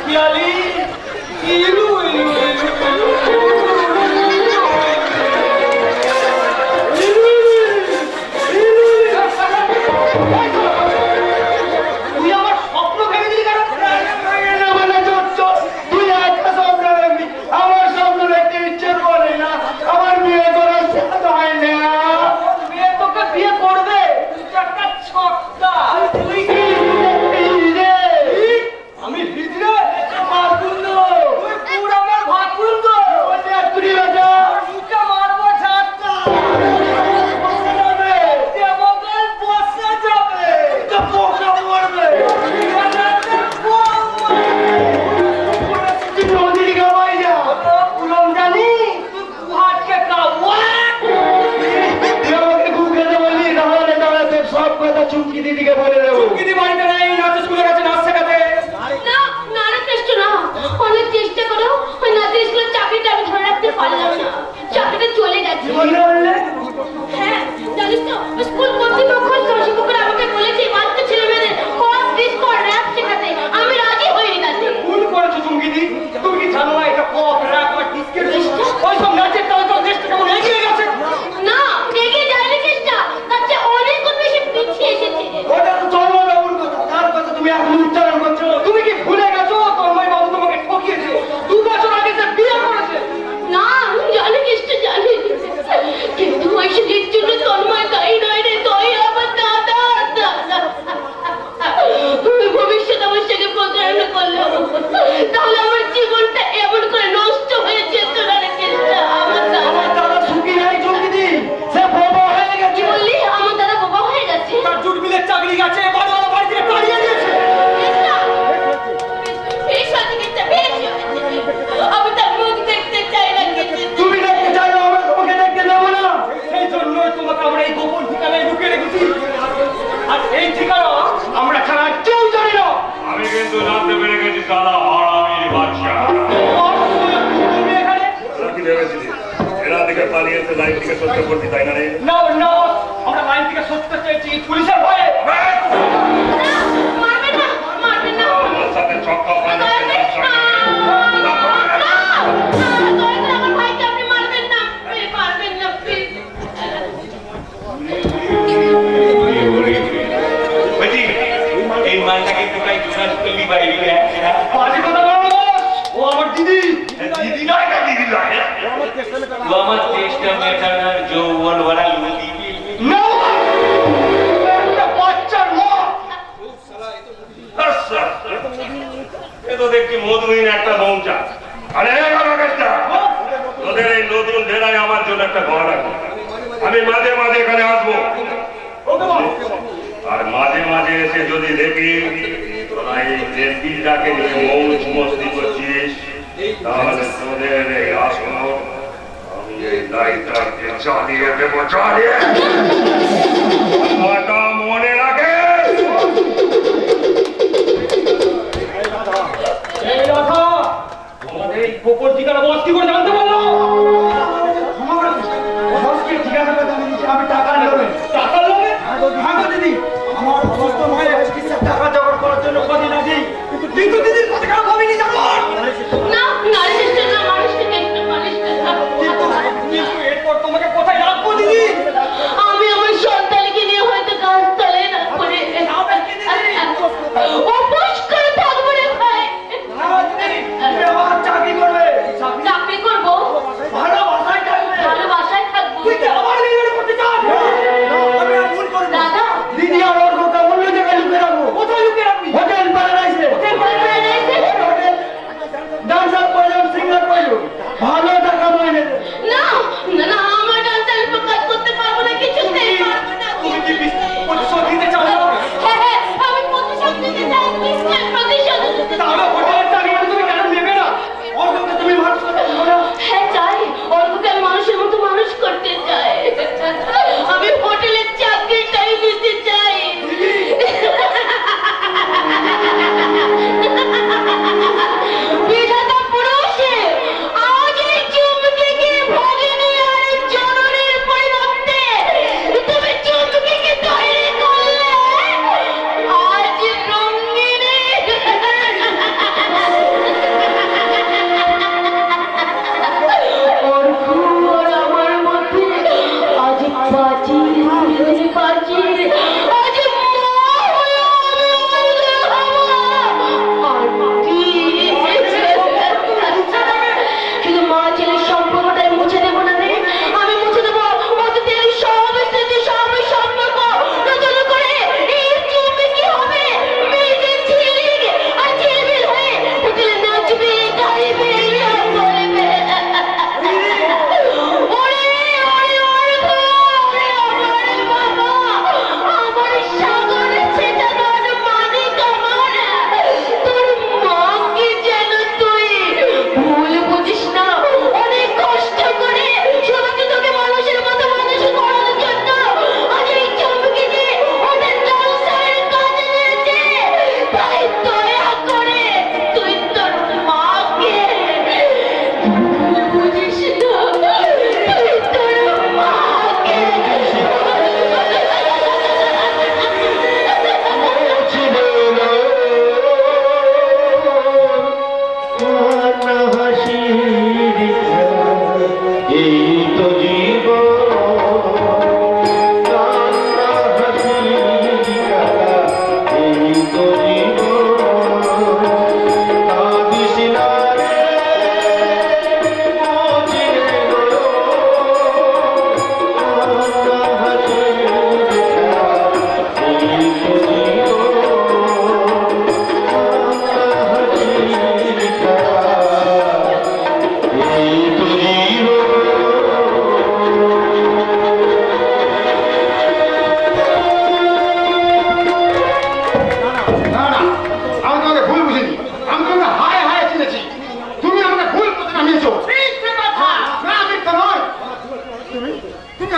পিয়ালি ইলু ইলু তুই আমার স্বপ্ন ভেঙে দিলি কেন? তুই একটা স্বপ্ন দেখবি, আমার স্বপ্ন দেখতে ইচ্ছে করে না, আমার বিয়ে করার সাথ হয় না। মেয়ে তোকে বিয়ে করবে, তুই তো একটা ছক্কা। তুই কি আমি হিজড়ে ভাতকুন্দ, তুই পুরো আমার ভাতকুন্দ। তুই রাজা মুখে মারবো ঝাঁটা, দেবতার বসে যাবে, তো পোকা মরবে। তুই নদীর গাওয়াই যা, পুলম জানি তুই গুহাটকে কাওয়া। তুই আমাকে গু খেতে বললি, তাহলে তাহলে তোর সব কথা চুমকি দিদিকে বলে দেবো। দিদি বাড়িতে নেই, নাচ স্কুলে গেছে নাচ শেখাতে। না না না কৃষ্ণ না, অনেক চেষ্টা করো ওই নাচের স্কুলের চাকরিটা আমি ধরে রাখতে পারলাম না, চাকরিটা চলে গেছে। হ্যাঁ জানিস তো স্কুল কর্তৃপক্ষ শশীপুর আমাকে বলেছে বাচ্চা ছেলে মেয়েদের কর ডিসকো র‍্যাপ শেখাতে, আমি রাজি হইনি তাতে। ভুল করেছো চুমকিদি, তুমি কি জানো না এটা পপ র‍্যাপ আর ডিস্কের ওইসব নাচের তালে তোর দেশটা কেমন এগিয়ে গেছে। না এগিয়ে যায়নি চেষ্টা, তার চেয়ে অনেক গুণ বেশি পিছিয়ে এসেছে। ওটা তো চন্দ্রবাবুর কথা, তার কথা তুমি এখন উচ্চারণ করছো। তুমি কি ভুলে গেছো তন্ময় বাবু তোমাকে ঠকিয়েছে? 2 বছর আগে সে বিয়ে করেছে। না জানি কৃষ্ণ জানি, কিন্তু ওই সুযোগ জন্য তন্ময় দায়ী নয় রে, দই আমার দাদা দাদা। ভবিষ্যৎ আমার সঙ্গে প্রতারণা করলো, তাহলে আমার জীবনটা এমন করে নষ্ট হয়ে যেত না রে কৃষ্ণ। আমার আমার দাদা দাদা সুখী নাই চৌকিদি, সে বোবা হয়ে কি গেছে। বললি? আমার দাদা বাবা হয়ে গেছে? তার জুট মিলের চাকরি গেছে, বাড়িওয়ালা বাড়ি থেকে তাড়িয়ে দিয়েছে। কৃষ্ণ, বেশ হয়েছে কৃষ্ণ, বেশ হয়েছে। আমি তার মুখ দেখতে চাই না কৃষ্ণ। তুমি দেখতে চাই না, আমরা তোমাকে দেখতে দেবো না। সেই জন্যই তোমাকে আমরা এই গোপন ঠিকানায় লুকিয়ে রেখেছি। আর এই ঠিকানা আমরা ছাড়া আর কেউ জানি না। আমি কিন্তু জানতে পেরে গেছি তারা হারামির বাচ্চা। তুমি এখানে তোরা কি ভেবেছিলি এরা থেকে পালিয়ে এসে লাইন থেকে সত্যি করছি তাই না রে? না না, আমরা লাইন থেকে সত্যি চেয়েছি পুলিশের ভয়ে। মারবেন না, মারবেন না। আমার সাথে ছক্কা পানি দয়া করে আমার ভাইকে আপনি মারবেন না, মারবেন না প্লিজ। বলছি এই মালটাকে তো প্রায় 2 মাস করলি বাইরে বাজে কথা বলো না, ও আমার দিদি। দিদি নয় না দিদি নয়, ও আমার চেষ্টা মেটানোর যৌবন ভরা লুকি। না, একটা বাচ্চার মা। আচ্ছা, এ তো দেখছি মধুহীন একটা মৌচা। আরে একটা তোদের এই নতুন ডেরায় আমার জন্য একটা ঘর রাখবো। আমি মাঝে মাঝে এখানে আসবো, আর মাঝে মাঝে এসে যদি দেখি তোরা এই দেশবিলটাকে নিয়ে মৌজ মস্তি করছিস, তাহলে তোদের এই আসন আমি এই দায়িত্বকে চালিয়ে দেবো, চালিয়ে। কথা মনে রাখে। এই রাধা, আমাদের এই গোপন ঠিকানা বস কি করে জানতে পারলো? আমি টাকা নেবে। টাকার লোভে? হ্যাঁ গো দিদি, আমার অসুস্থ মায়ের চিকিৎসার টাকা জোগাড় করার জন্য কদিন আগেই কিন্তু দিদির কত টাকা ভাবিনি জানো? না নারী চেষ্টা না, মানুষকে দেখতে মানুষকে কিন্তু এরপর তোমাকে কোথায় রাখবো দিদি? আমি আমার সন্তানকে নিয়ে হয়তো গাছতলে না করে উপোস করে থাকবো রে ভাই। তুমি আমার চাকরি করবে, চাকরি করবো, ভালো বাসায় থাকবে। ভালো বাসায় থাকবো। তুই কি আমার বিয়ে করতে চাস?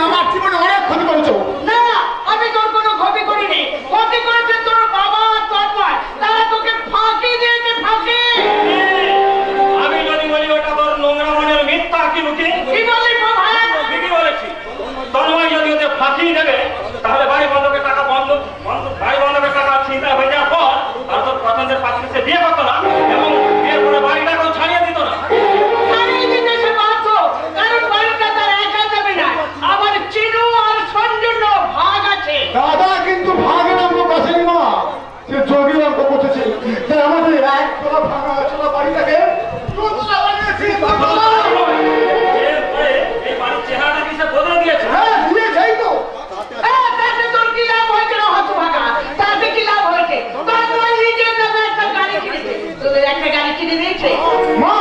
আমার জীবনে অনেক ক্ষতি করেছো। না, আমি তোর কোনো ক্ষতি করিনি। ক্ষতি করেছে তোর বাবা আর তোর মা। তারা তোকে ফাঁকি দিয়েছে, ফাঁকি। আমি যদি বলি ওটা তোর নোংরা মনের মিথ্যা কি লুকি? কি বলি প্রধান? ঠিকই বলেছি। তন্ময় যদি ওদের ফাঁকি দেবে তাহলে বাড়ি বন্ধকের টাকা বাড়ি বন্ধকের টাকা চিন্তা হয়ে যাওয়ার পর আর তোর পছন্দের পাত্রী সে বিয়ে করতো না এবং বিয়ের পরে বাড়িটাকেও ছাড়িয়ে দিত না। ছাড়িয়ে দিতে সে বাধ্য, কারণ বাড়িটা তার একা যাবে না। আমার চিনু আর সঞ্জুর ভাগ আছে। দাদা কিন্তু ভাগে নাম লোক আসেনি মা, সে যোগীর অঙ্ক করতেছে। তাই আমাদের এক তোলা ভাঙা চলা বাড়িটাকে দুতলা বানিয়েছি বাবা। এই বাড়ির চেহারাটা কি সে বদলে দিয়েছে? হ্যাঁ দিয়েছেই তো। তাতে তোর কি লাভ হয়েছে রে হতভাগা? তাতে কি লাভ হয়েছে? তোর বই নিজের নামে একটা গাড়ি কিনেছে। তোদের একটা গাড়ি কিনে দিয়েছে। মা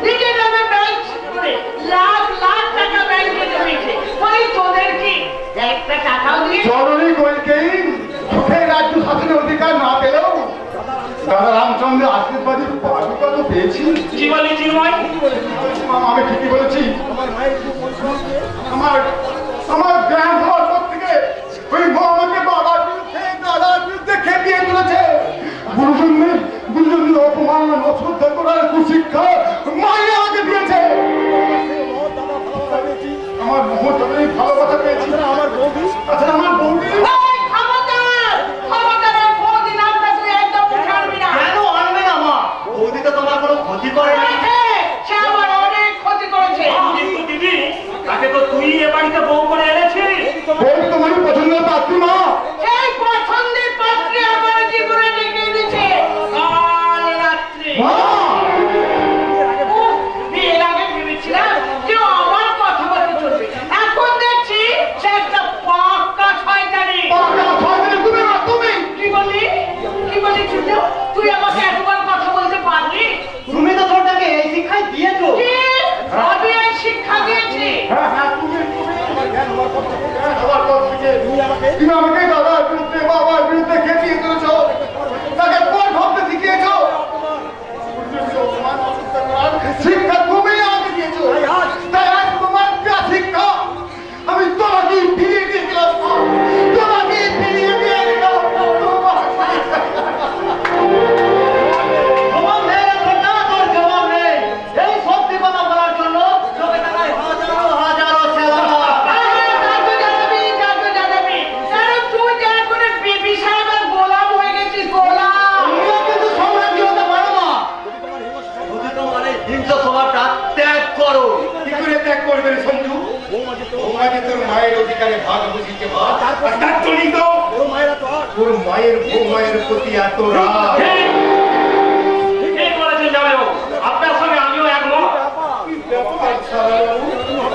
নিজের নামে ব্যাংক করে লাখ লাখ টাকা ব্যাংকে জমিয়েছে। বলি তোদের কি একটা টাকাও দিয়ে? জননী কইকেই সুখে রাজ্য শাসনের অধিকার না পেলেও দাদা রামচন্দ্রের আশীর্বাদের পাদুকা তো পেয়েছি। কি বলি চিন্ময়? মামা আমি ঠিকই বলেছি। আমার আমার জ্ঞান হওয়ার পর থেকে ওই মা আমাকে বাবার বিরুদ্ধে দাদার বিরুদ্ধে খেপিয়ে তুলেছে। গুরুজনদের অপমান অশ্রদ্ধা করার কুশিক্ষা মাইনে আমাকে দিয়েছে। আমার মোহনটাকে ভালোবাসা পেয়েছি আমার বৌদি। আচ্ছা আমার বৌদি এই খবরদার! খবরদার, ওই বৌদি নামটা তুই একদম ছাড়বি না। কেন আনবে না মা? বৌদি তো তোমার কোনো ক্ষতি করে না। করেছে, সে আমার অনেক ক্ষতি করেছে। কিন্তু দিদি তাকে তো তুই এ বাড়িতে বউ করে এনেছিস। বৌদি তোমার পছন্দের পাত্রী মা। সেই পছন্দের পাত্রে আমার জীবনে ডেকে এনেছে কাল রাত্রে। মা বিয়ের আগে ভেবেছিলাম যে ও আমার কথা বলতে চলবে। এখন দেখছি সে একটা পাক্কা শয়তানি। বাবা ছয়দিনে তুমি না তুমি। কি বললি? কি বললি ছোট? তুই আমাকে এতবার কথা বলতে পারলি? তুমি তো তোরটাকে এই শিক্ষাই দিয়েছো। কি? আমি এই শিক্ষা দিয়েছি। হ্যাঁ হ্যাঁ তুমি আমার জ্ঞান হওয়ার পর থেকে জ্ঞান হওয়ার পর থেকে তুমি আমাকে দাদার বিরুদ্ধে বাবার বিরুদ্ধে খেপিয়ে তুলেছো। তাকে কোন ভাবতে শিখিয়েছো। শিক্ষা তুমি আমাকে দিয়েছো। তাই আজ তোমার দেওয়া শিক্ষা আমি তোমাকে ফিরিয়ে দিয়েছিলাম। তোমাকে ফিরিয়ে দিয়ে দিলাম। জবাব নেই রে না, তোর জবাব নেই। এই সত্যি কথা বলার জন্য লোকে টাকায় হাজারো হাজারো ছেলা। তা তো জানাবি। কারণ তুই যে এখন বিবি সাহেবের গোলাম হয়ে গেছিস, গোলাম। তুমিও কিন্তু সম্রাজ্ঞী হতে পারো না। যদি তোমার এই হিংস্র স্বভাবটা ত্যাগ করো। কি করে ত্যাগ করবে রে সঞ্জু? বৌমাকে তোর মায়ের অধিকারে ভাগ বুঝিতে পার। আর তার জন্যই তো তোর মায়ের বৌমায়ের প্রতি এত রাগ। ঠিক বলেছেন জামাইবাবু, আপনার সঙ্গে আমিও একমত।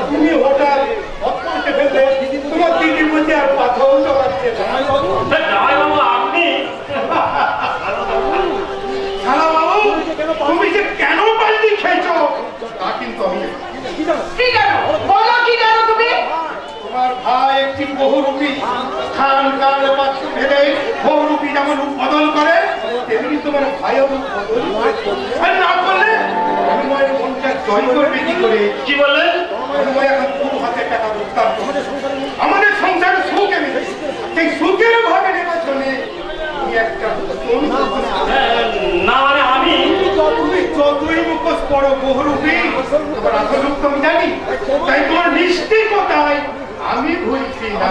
তুমি হঠাৎ হত্যা ফেললে তোমার দিদির প্রতি আর পাথর জমাচ্ছে। জামাইবাবু আপনি শালা বাবু তুমি যে কেন পাল্টি খেয়েছো তা কিন্তু আমি জানি। কি জানো? বলো কি জানো তুমি? তোমার ভাই একটি বহুরূপী খান কাল পাত্র ভেদে বহুরূপী যেমন রূপ বদল করে তেমনি তোমার ভাইও রূপ বদল করেছে। আর না করলে অনুময়ের মনটা জয় করবে কি করে? কি বললেন? অনুময় এখন পুরো হাতে টাকা রোজগার করে আমাদের সংসারে সুখ এনেছে। সেই সুখের ভাগে নেবার জন্য তুমি একটা না মানে আমি তুমি যতই মুখোশ পড়ো বহুরূপী তোমার আসল রূপ তো আমি জানি। তাই তোমার মিষ্টি কথায় আমি ভুলছি না।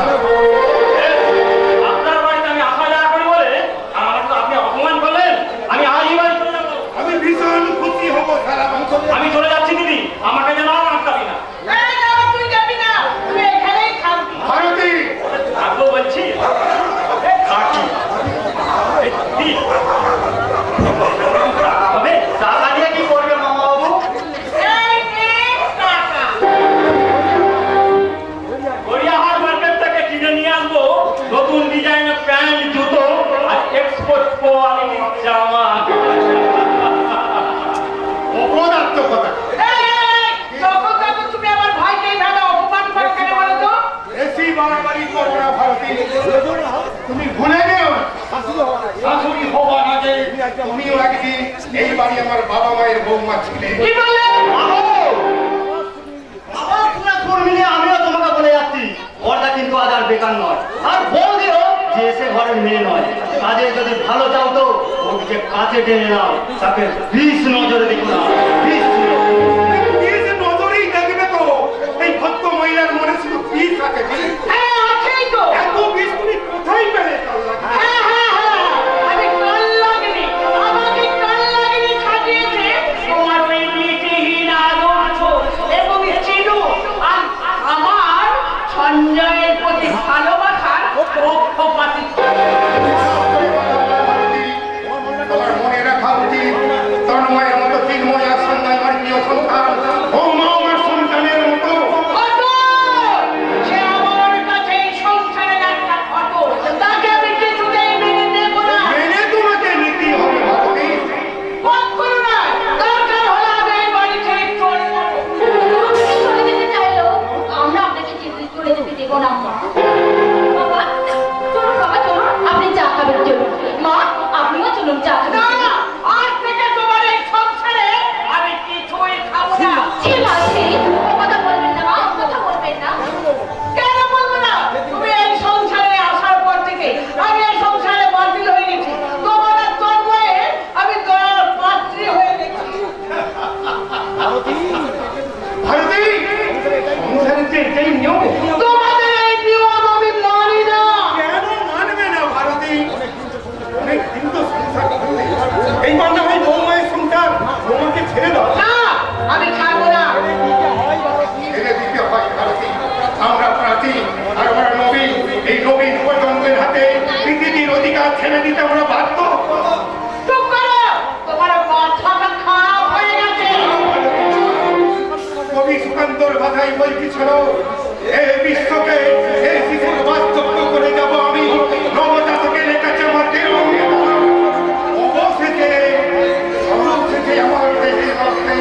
আপনার বাড়িতে আমি আসা যাওয়া করি বলে আমাকে তো আপনি অপমান করলেন। আমি আজই বাড়ি চলে যাবো। আমি ভীষণ খুশি হব সারা আমি চলে যাচ্ছি দিদি, আমাকে যেন আর আটকাবি না। এই না, তুই যাবি না। তুই এখানেই থাকবি। ভারতী থাকবো বলছি। থাকি। এই, তবে টাকা দিয়ে কি করবে মামা বাবু? এই নে টাকা। গড়িয়াহাট মার্কেট থেকে কিনে নিয়ে আসবো নতুন ডিজাইনের প্যান্ট, জুতো আর এক্সপোর্ট কোয়ালিটির জামা। অপদার্থকতা যখন তখন তুমি আমার ভাইকে এইভাবে অপমান করো কেন বলো তো? বেশি বাড়াবাড়ি করো না ভারতী। তুমি ভুলে যেও না শাশুড়ি হওয়া না যে তুমিও একদিন এই বাড়ি আমার বাবা মায়ের বৌমা ছিলে। কি বললে? আবার পুরো সুর মিলিয়ে আমিও তোমাকে বলে যাচ্ছি বেকার নয়, আর বৌদিও যে এসে ঘরের মেয়ে নয়। কাজে যদি ভালো চাও তো ওকে কাছে টেনে নাও, তাকে বিষ নজরে দেখো না, বিষ নজরেই দেখবে তো। এই ভক্ত মহিলার মনে শুধু বিষ থাকে। হ্যাঁ আছেই তো। এত বিষ তুমি কোথায় পেলে? হ্যাঁ হ্যাঁ হ্যাঁ, আমি কাল লাগেনি, আমাকে কাল লাগেনি ছাড়িয়েছে তোমার ওই নীতিহীন আদর্শ এবং চিনু আর আমার সঞ্জয়ের প্রতি ভালোবাসার পক্ষপাতী। তোমার মনে রাখা উচিত, তন্ময়ের মতো চিন্ময় আর সন্তান আমার প্রিয় সন্তান, বৌমা আমার সন্তানের মতো। সে আমার কাছে এই সংসারের একটা ফটো, তাকে আমি কিছুতেই মেনে নেব না। মেনে তোমাকে নিতেই হবে ভগবতী। কখনো না, দরকার হলে আমি এই বাড়ি ছেড়ে চলে যাবো। চলে যেতে চাইলো, আমরা আপনাকে চলে যেতে দেবো না মা। বাবা চলুন, বাবা চলুন, আপনি চা খাবেন চলুন। মা আপনিও চলুন চা খাবেন। না, আজ থেকে তোমার এই সংসারে আমি কিছুই খাবো না। ঠিক আছে, ও কথা বলবেন না মা, ও কথা বলবেন না। কেন বলবো না? তুমি এই সংসারে আসার পর থেকে আমি এই সংসারে বাতিল হয়ে গেছি। তোমার আর তন্ময়ে আমি দয়ার পাত্রী হয়ে গেছি। ভারতী, সংসারের যে এটাই নিয়ম। তোমাদের এই নিয়ম আমি মানি না। কেন মানবে না ভারতী? অনেক দিন তো সংসার করলে, এইবার না হয় বৌমায়ের সংসার, বৌমাকে ছেড়ে দাও। না, আমি খাবো না। ছেড়ে দিতে হয় ভারতী। আমরা প্রাচীন আর আমরা নবীন, এই নবীন প্রজন্মের হাতে পৃথিবীর অধিকার ছেড়ে দিতে আমরা বাধ্য। চুপ করো, তোমার মাথাটা খারাপ হয়ে গেছে। কবি সুকান্তর ভাষায় বলছিল, এই বিশ্বকে এই শিশুর বাস্তব্য করে যাব আমি, নবজাতকের কাছে মাটির অবশেষে আমার দেহে রক্তে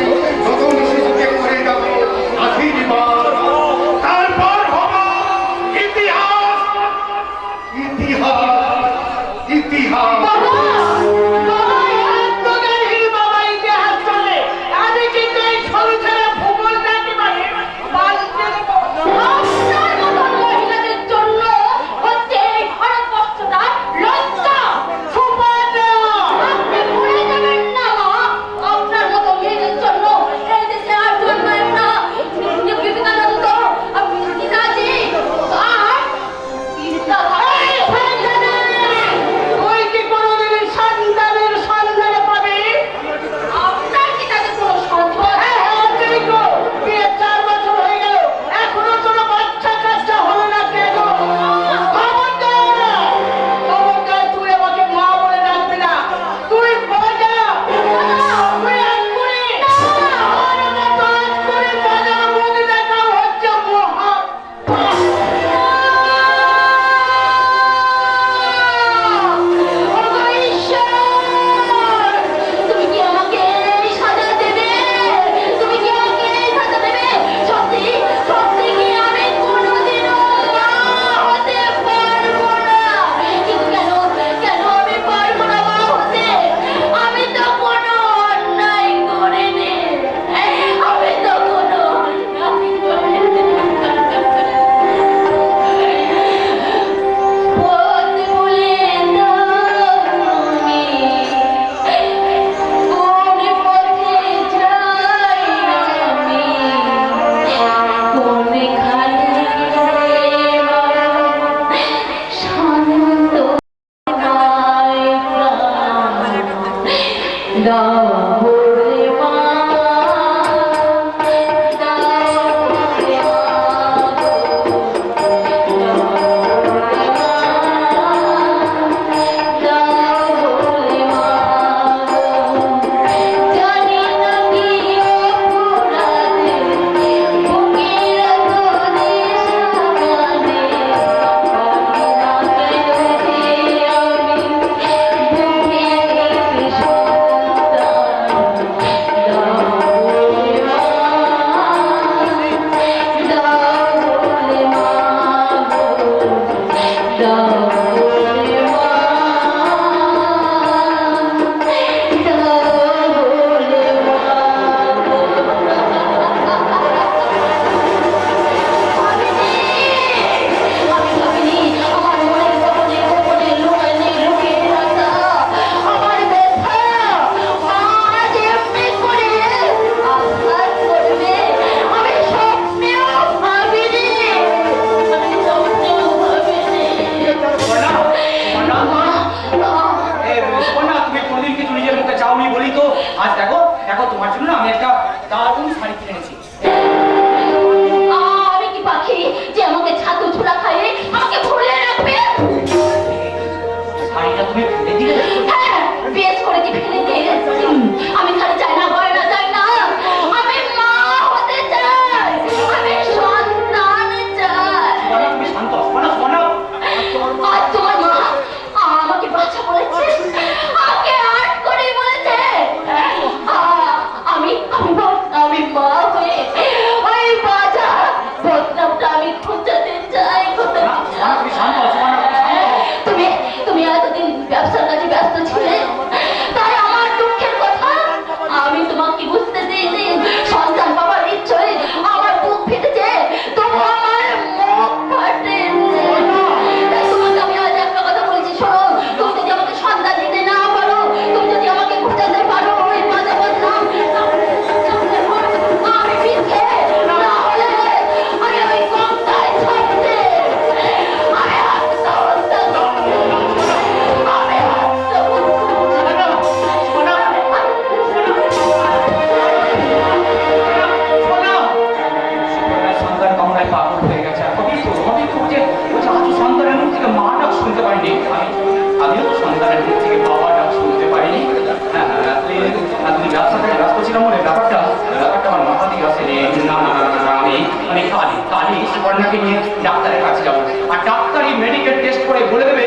কন্যাকে নিয়ে ডাক্তারের কাছে যাবো, আর ডাক্তারি মেডিকেল টেস্ট করে বলে দেবে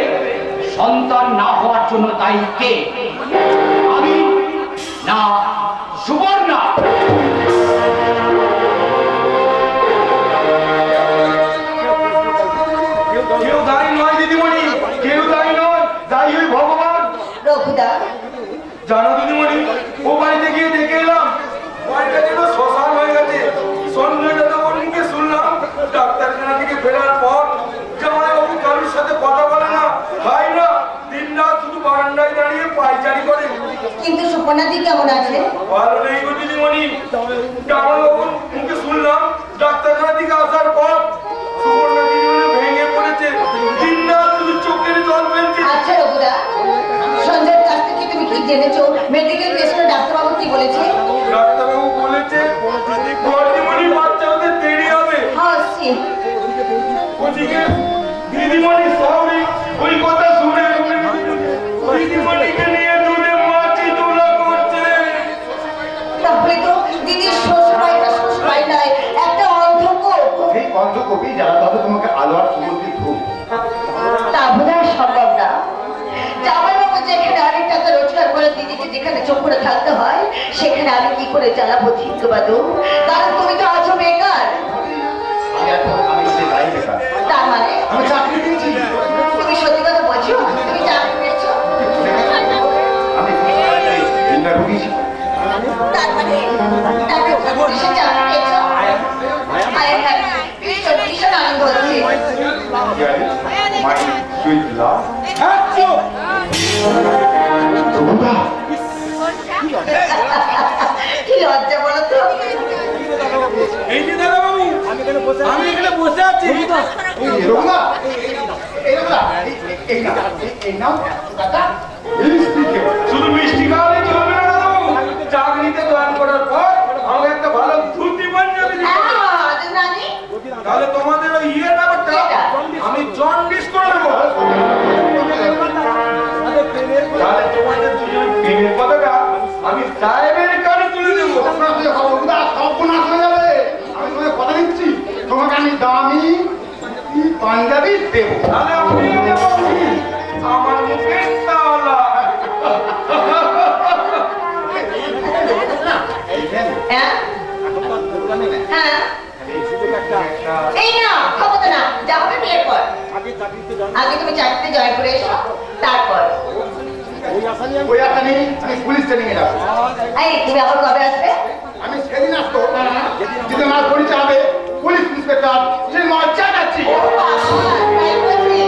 সন্তান না হওয়ার জন্য দায়ী কে, আমি না সুবর্ণা। কেউ দায়ী নয় দিদিমণি, কেউ দায়ী নয়, দায়ী ওই ভগবান। রঘুদা, জানো দিদিমণি, ও বাড়িতে গিয়ে দেখে এলাম বাড়িটা যেন শ্মশান হয়ে গেছে। সন্ধ্যাটা তো ওর মুখে শুনলাম ডাক্তারখানা থেকে ফেরার পর জামাইবাবু কারোর সাথে কথা বলে না, খায় না, দিন রাত শুধু বারান্দায় দাঁড়িয়ে পায়চারি করে। কিন্তু সুপর্ণাদি কেমন আছে? ভালো নেই গো দিদিমণি, জামাইবাবুর মুখে শুনলাম ডাক্তারখানা থেকে আসার পর সুবর্ণা দিদিমণি ভেঙে পড়েছে, দিন রাত শুধু চোখের জল ফেলছে। আচ্ছা রঘুদা, সঞ্জয়ের কাছ থেকে তুমি কি জেনেছো? মেডিকেল টেস্টে ডাক্তারবাবু কি বলেছে? ডাক্তারবাবু বলেছে দিদিমণি বাচ্চা হতে দেরি হবে। হাসি, ওদিকে দিদিমণি সবই ওই কথা শুনে দিদিমণিকে নিয়ে দুধে মাছি তোলা করছে। তাহলে তো দিদির শ্বশুর বাড়িটা শ্বশুর বাড়ি নয়, একটা অন্ধকূপ। সেই অন্ধকবি যারা তবে তোমাকে আলো আর সুগন্ধি ধূপ। তা বোধহয় সম্ভব না। জামাইবাবু যেখানে অনেক টাকা রোজগার করে দিদিকে যেখানে চোখ করে থাকতে হয়, সেখানে আমি কি করে চালাবো ঠিকবাদু? কারণ তুমি তো আছো বেকার। আমি সে দায়ী বেকার। তার মানে আমি চাকরি পেয়েছি। তুমি সত্যি কথা বলছো? তুমি চাকরি পেয়েছো? আমি চিন্তা ঢুকিয়েছি। তার মানে তাকে পুলিশে চাকরি পেয়েছো? ভীষণ ভীষণ আনন্দ হচ্ছে। মাই সুইট লাভ। কি লজ্জা বলো তো? এই যে দাদাবাবু, আমি এখানে বসে আছি। শুধু মিষ্টি খাওয়ালে চলবে না দাদাবাবু, চাকরিতে জয়েন করার পর আমাকে একটা ভালো ধুতি পাঞ্জাবি দিতে হবে। নানি, তাহলে তোমাদের ওই ইয়ের ব্যাপারটা আমি জন্ডিস করে দেবো। তাহলে তোমাদের দুজন প্রেমের কথাটা আমি সাহেবের কানে তুলে দেবো। আমি তোমাকে কথা দিচ্ছি, তোমাকে আমি দামি পাঞ্জাবি দেবো। তাহলে আমি দেবো আমার মুখে তালা। হ্যাঁ হ্যাঁ, এই না ক্ষমতা না, যা হবে বিয়ের পর। আগে তুমি চাকরিতে জয়েন করে এসো, তারপর। ওই আশা নেই, আমি পুলিশ ট্রেনিং এ যাবো। এই তুমি আবার কবে আসবে? আমি সেদিন আসতো যেদিন আমার পরিচয় হবে পুলিশ ইন্সপেক্টর সে মজা যাচ্ছি। ও বাবা, তাই বলছি।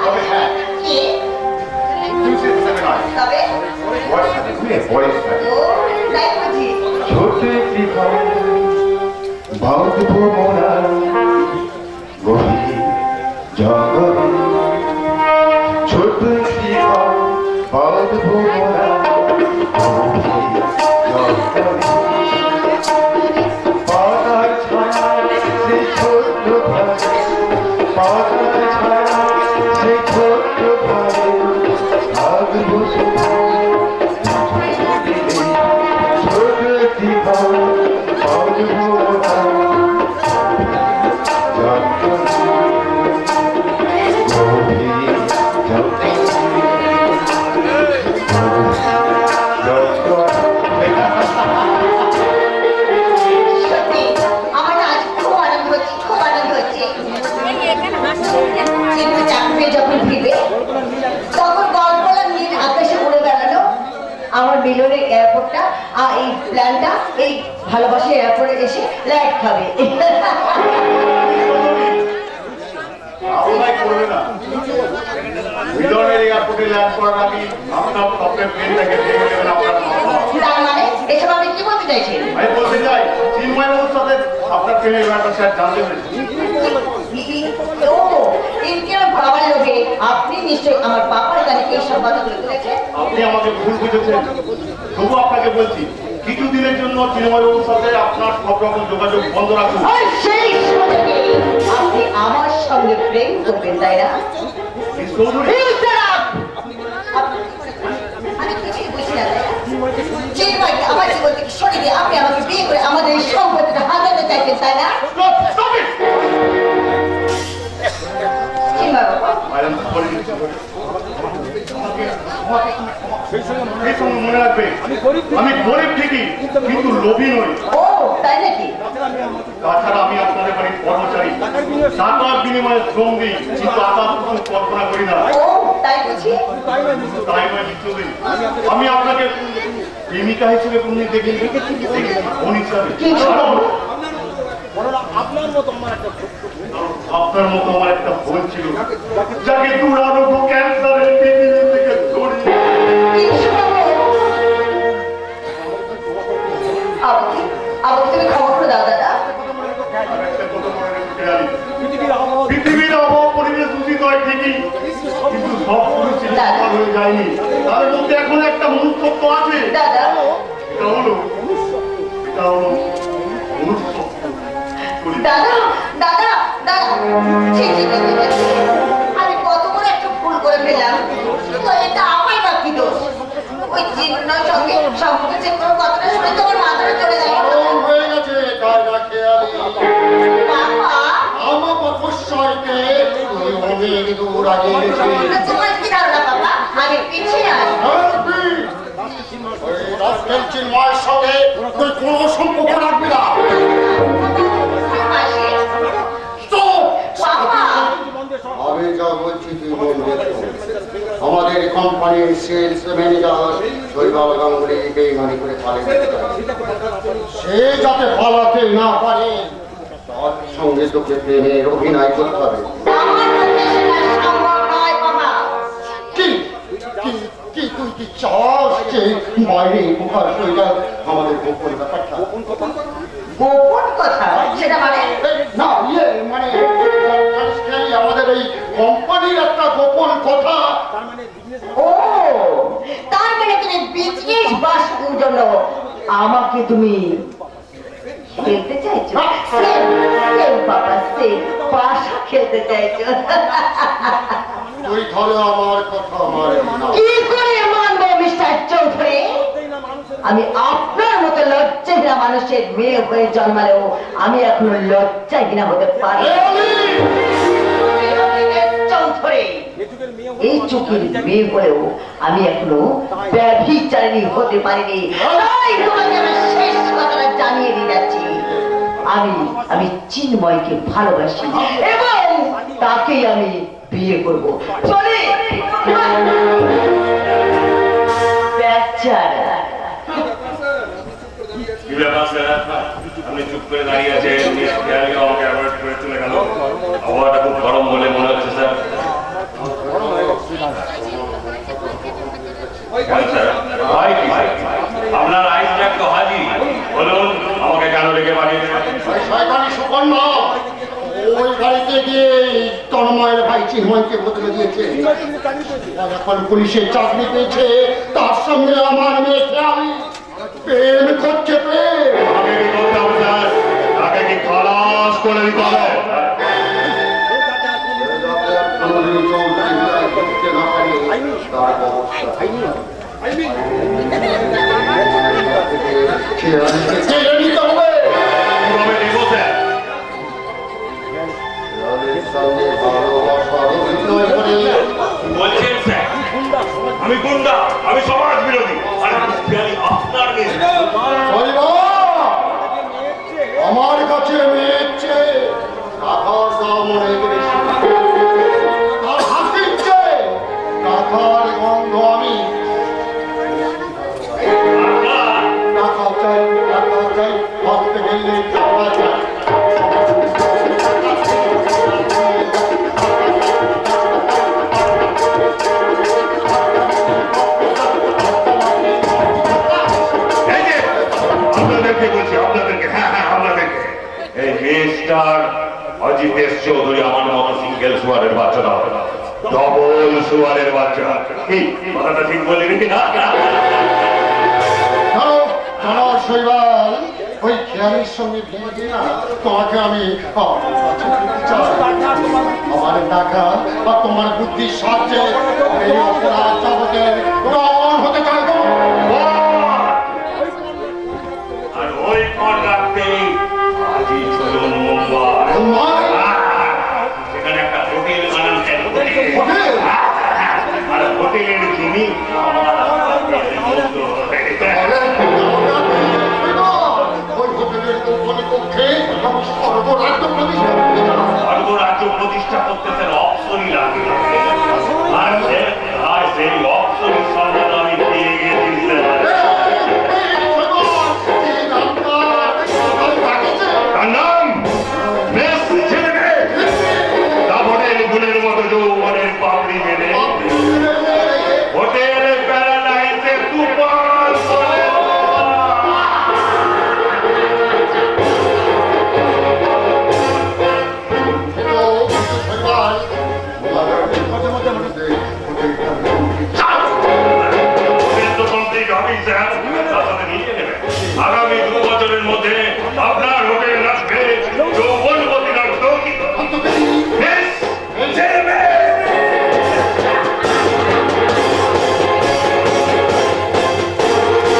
তবে হ্যাঁ, কি? পুলিশের হিসাবে নয়, তবে বরের সাথে ঘুরে বরের সাথে। ও তাই বুঝি। ছোট একটি ঘর বাঁধবো মোরা গভীর জঙ্গলে। ছোট একটি ঘর বাঁধবো মোরা গভীর জঙ্গলে। পাতার ছায়া সেই ছোট্ট ঘরে, পাতার ছায়া সেই ছোট্ট ঘরে থাকবো শুধু। ছোট একটি ঘর বাঁধবো মোরা গভীর জঙ্গলে। সত্যি আমার না আজ খুব আনন্দ হচ্ছে, খুব আনন্দ হচ্ছে। কিন্তু চাকরি যখন ফিরবে তখন গল্পলা নীল আকাশে উড়ে বেড়ানো আমার মিলনের এয়ারপোর্টটা আর এই প্ল্যানটা এই ভালোবাসা এয়ারপোর্টে এসে লাইট খাবে। আপনার করবে না মিলনের এয়ারপোর্টে ল্যান্ড করার আগে আপনার আপনার প্লেনটাকে দেখে নেবেন আপনার মামা। তার মানে এসব আপনি কি বলতে চাইছেন? আমি বলতে চাই চিন্ময় বাবুর সাথে আপনার প্লেনের ব্যাপারটা স্যার জানতে পেরেছি। ও এমনি আমার বাবার লোভে আপনি নিশ্চয়ই আমার বাবার গাড়িকে এই সব কথাগুলো তুলেছেন। আপনি আমাকে ভুল বুঝেছেন, তবু আপনাকে বলছি কিছুদিনের জন্য চিন্ময় বাবুর সাথে আপনার সব রকম যোগাযোগ বন্ধ রাখুন। আর সেই সুযোগে আপনি আমার সঙ্গে প্রেম করবেন, তাই না? এই চৌধুরী আমি কিছুই বুঝি না, তাই না? চিন্ময়কে আমার জীবন থেকে সরিয়ে দিয়ে আপনি আমাকে বিয়ে করে আমাদের এই সম্পত্তিটা হাতাতে চাই। চাইছেন তাই না? কি হয় বাবা? এই সঙ্গে মনে রাখবে আমি গরিব ঠিকই কিন্তু লোভী নই। ও তাই নাকি? তাছাড়া আমি আপনাদের বাড়ির কর্মচারী, টাকার বিনিময়ে শ্রম দিই কিন্তু আকাশ কুসুম কল্পনা করি না। ও তাই বুঝি? তাই নয় বিষ্ণুদেবী, আমি আপনাকে প্রেমিকা হিসেবে কোনদিন দেখিনি, বোন হিসাবে। কি বলো? আপনার মতো আমার একটা বোন ছিল যাকে দুরারোগ্য ক্যান্সারের পৃথিবী থেকে ধরিয়ে আবার তুমি খবর করে দাও দাদা। পৃথিবীর আবহাওয়া পরিবেশ দূষিত হয় ঠিকই কিন্তু সব পরিস্থিতি সফল হয়ে যায়নি। তার মধ্যে এখন একটা মনুষ্যত্ব আছে। দাদা এটা হলো মনুষ্যত্ব। দাদা দাদা দাদা ছি, ছি, ছি, ছি, ছি। আমি কত বড় একটা ভুল করে ফেললাম। তো এটা আমার বা কি দোষ? ওই জীবন সঙ্গে সম্পর্কে যে কোনো কথাটা শুনে তোমার মাথাটা চলে যায়। হয়ে গেছে কায়দা খেয়ালি বাবা আমার প্রফেসরকে অনেক দূর আগে গেছে তোমার কি ধারণা বাবা? আমি পিছিয়ে আসবো। ওই রাস্কেল চিন্ময়ের সঙ্গে তুই কোনো সম্পর্ক রাখবি না। মাসি Stop! বাবা আমি যা বলছি তুই মন দেখো। আমাদের কোম্পানির সেলস ম্যানেজার শৈবাল গাঙ্গুলি বেইমানি করে পালিয়ে যেতে চায়। সে যাতে পালাতে না পারে তার সঙ্গে তোকে প্রেমের অভিনয় করতে হবে। আমার পক্ষে সেটা সম্ভব নয় বাবা। কি কি তুই কি চাস যে বাইরে মুখার শৈবাল আমাদের গোপন ব্যাপারটা? গোপন কথা সেটা মানে না মানে আমাদের এই কোম্পানির একটা গোপন কথা। ও তার মানে তুমি বিজনেস বাসের জন্য আমাকে তুমি খেলতে চাইছো? সেম সেম বাবা সেম বাসা খেলতে চাইছো? তুই ধরো আমার কথা আমার কি করে মানবো মিস্টার চৌধুরী? আমি আপনার মতো লজ্জাহীনা মানুষের মেয়ে হয়ে জন্মালেও আমি এখনো লজ্জাহীনা হতে পারি। চৌধুরী এই চোখের মেয়ে হলেও আমি এখনো ব্যভিচারিণী হতে পারিনি। তাই তোমাকে আমি শেষ কথাটা জানিয়ে দিয়ে যাচ্ছি, আমি চিন্ময়কে ভালোবাসি এবং তাকেই আমি বিয়ে করবো। চলে বেচারা কি ব্যাপার স্যার? আপনি চুপ করে দাঁড়িয়ে আছেন, আমাকে অ্যাভয়েড করে চলে গেল। আবহাওয়াটা খুব গরম বলে মনে হচ্ছে স্যার। আপনার আইস ব্যাগ তো হাজি, বলুন আমাকে কেন রেখে পাঠিয়েছেন? শয়তানি সুকন্যা ওই গাড়িতে গিয়ে তন্ময়ের ভাই চিন্ময়কে বদলে দিয়েছে। আর এখন পুলিশের চাকরি পেয়েছে, তার সঙ্গে আমার মেয়ে খেয়ালি প্রেম করছে প্রেম। আমাকে কি করতে হবে স্যার? তাকে কি খালাস করে দিতে হবে? কোনোদিন চৌধুরী বিদায় করতে না পারে তার ব্যবস্থা খেয়ালিকে ছেড়ে নিতে হবে। কিভাবে নিব স্যার? খেয়ালির সঙ্গে ভালোবাসার অভিনয় করে বলছেন স্যার আমি গুন্ডা, আমি সমাজ বিরোধী, আর খেয়ালি আপনার মেয়ে। আমার কাছে মেয়ের চেয়ে টাকার দাম অনেক বেশি। তার হাসির চেয়ে টাকার গন্ধ আমি। টাকা চাই ভাবতে গেলে টাকা চাই। আপনাদেরকে বলছি, আপনাদেরকে, হ্যাঁ আপনাদেরকে। এই মিস্টার অজিতেশ চৌধুরী আমার মতো সিঙ্গেল সুয়ারের বাচ্চা না, ডবল সুয়ারের বাচ্চা। কি কথাটা ঠিক বলি নাকি? শৈবাল ওই খেয়ালির সঙ্গে বিয়ে দিয়ে না তোমাকে আমি আমার টাকা বা তোমার বুদ্ধির সাহায্যে এই অপরাধ জগতের রং হতে চাইবো। আর ওই পর রাখতেই আজি আর তো প্রতিষ্ঠা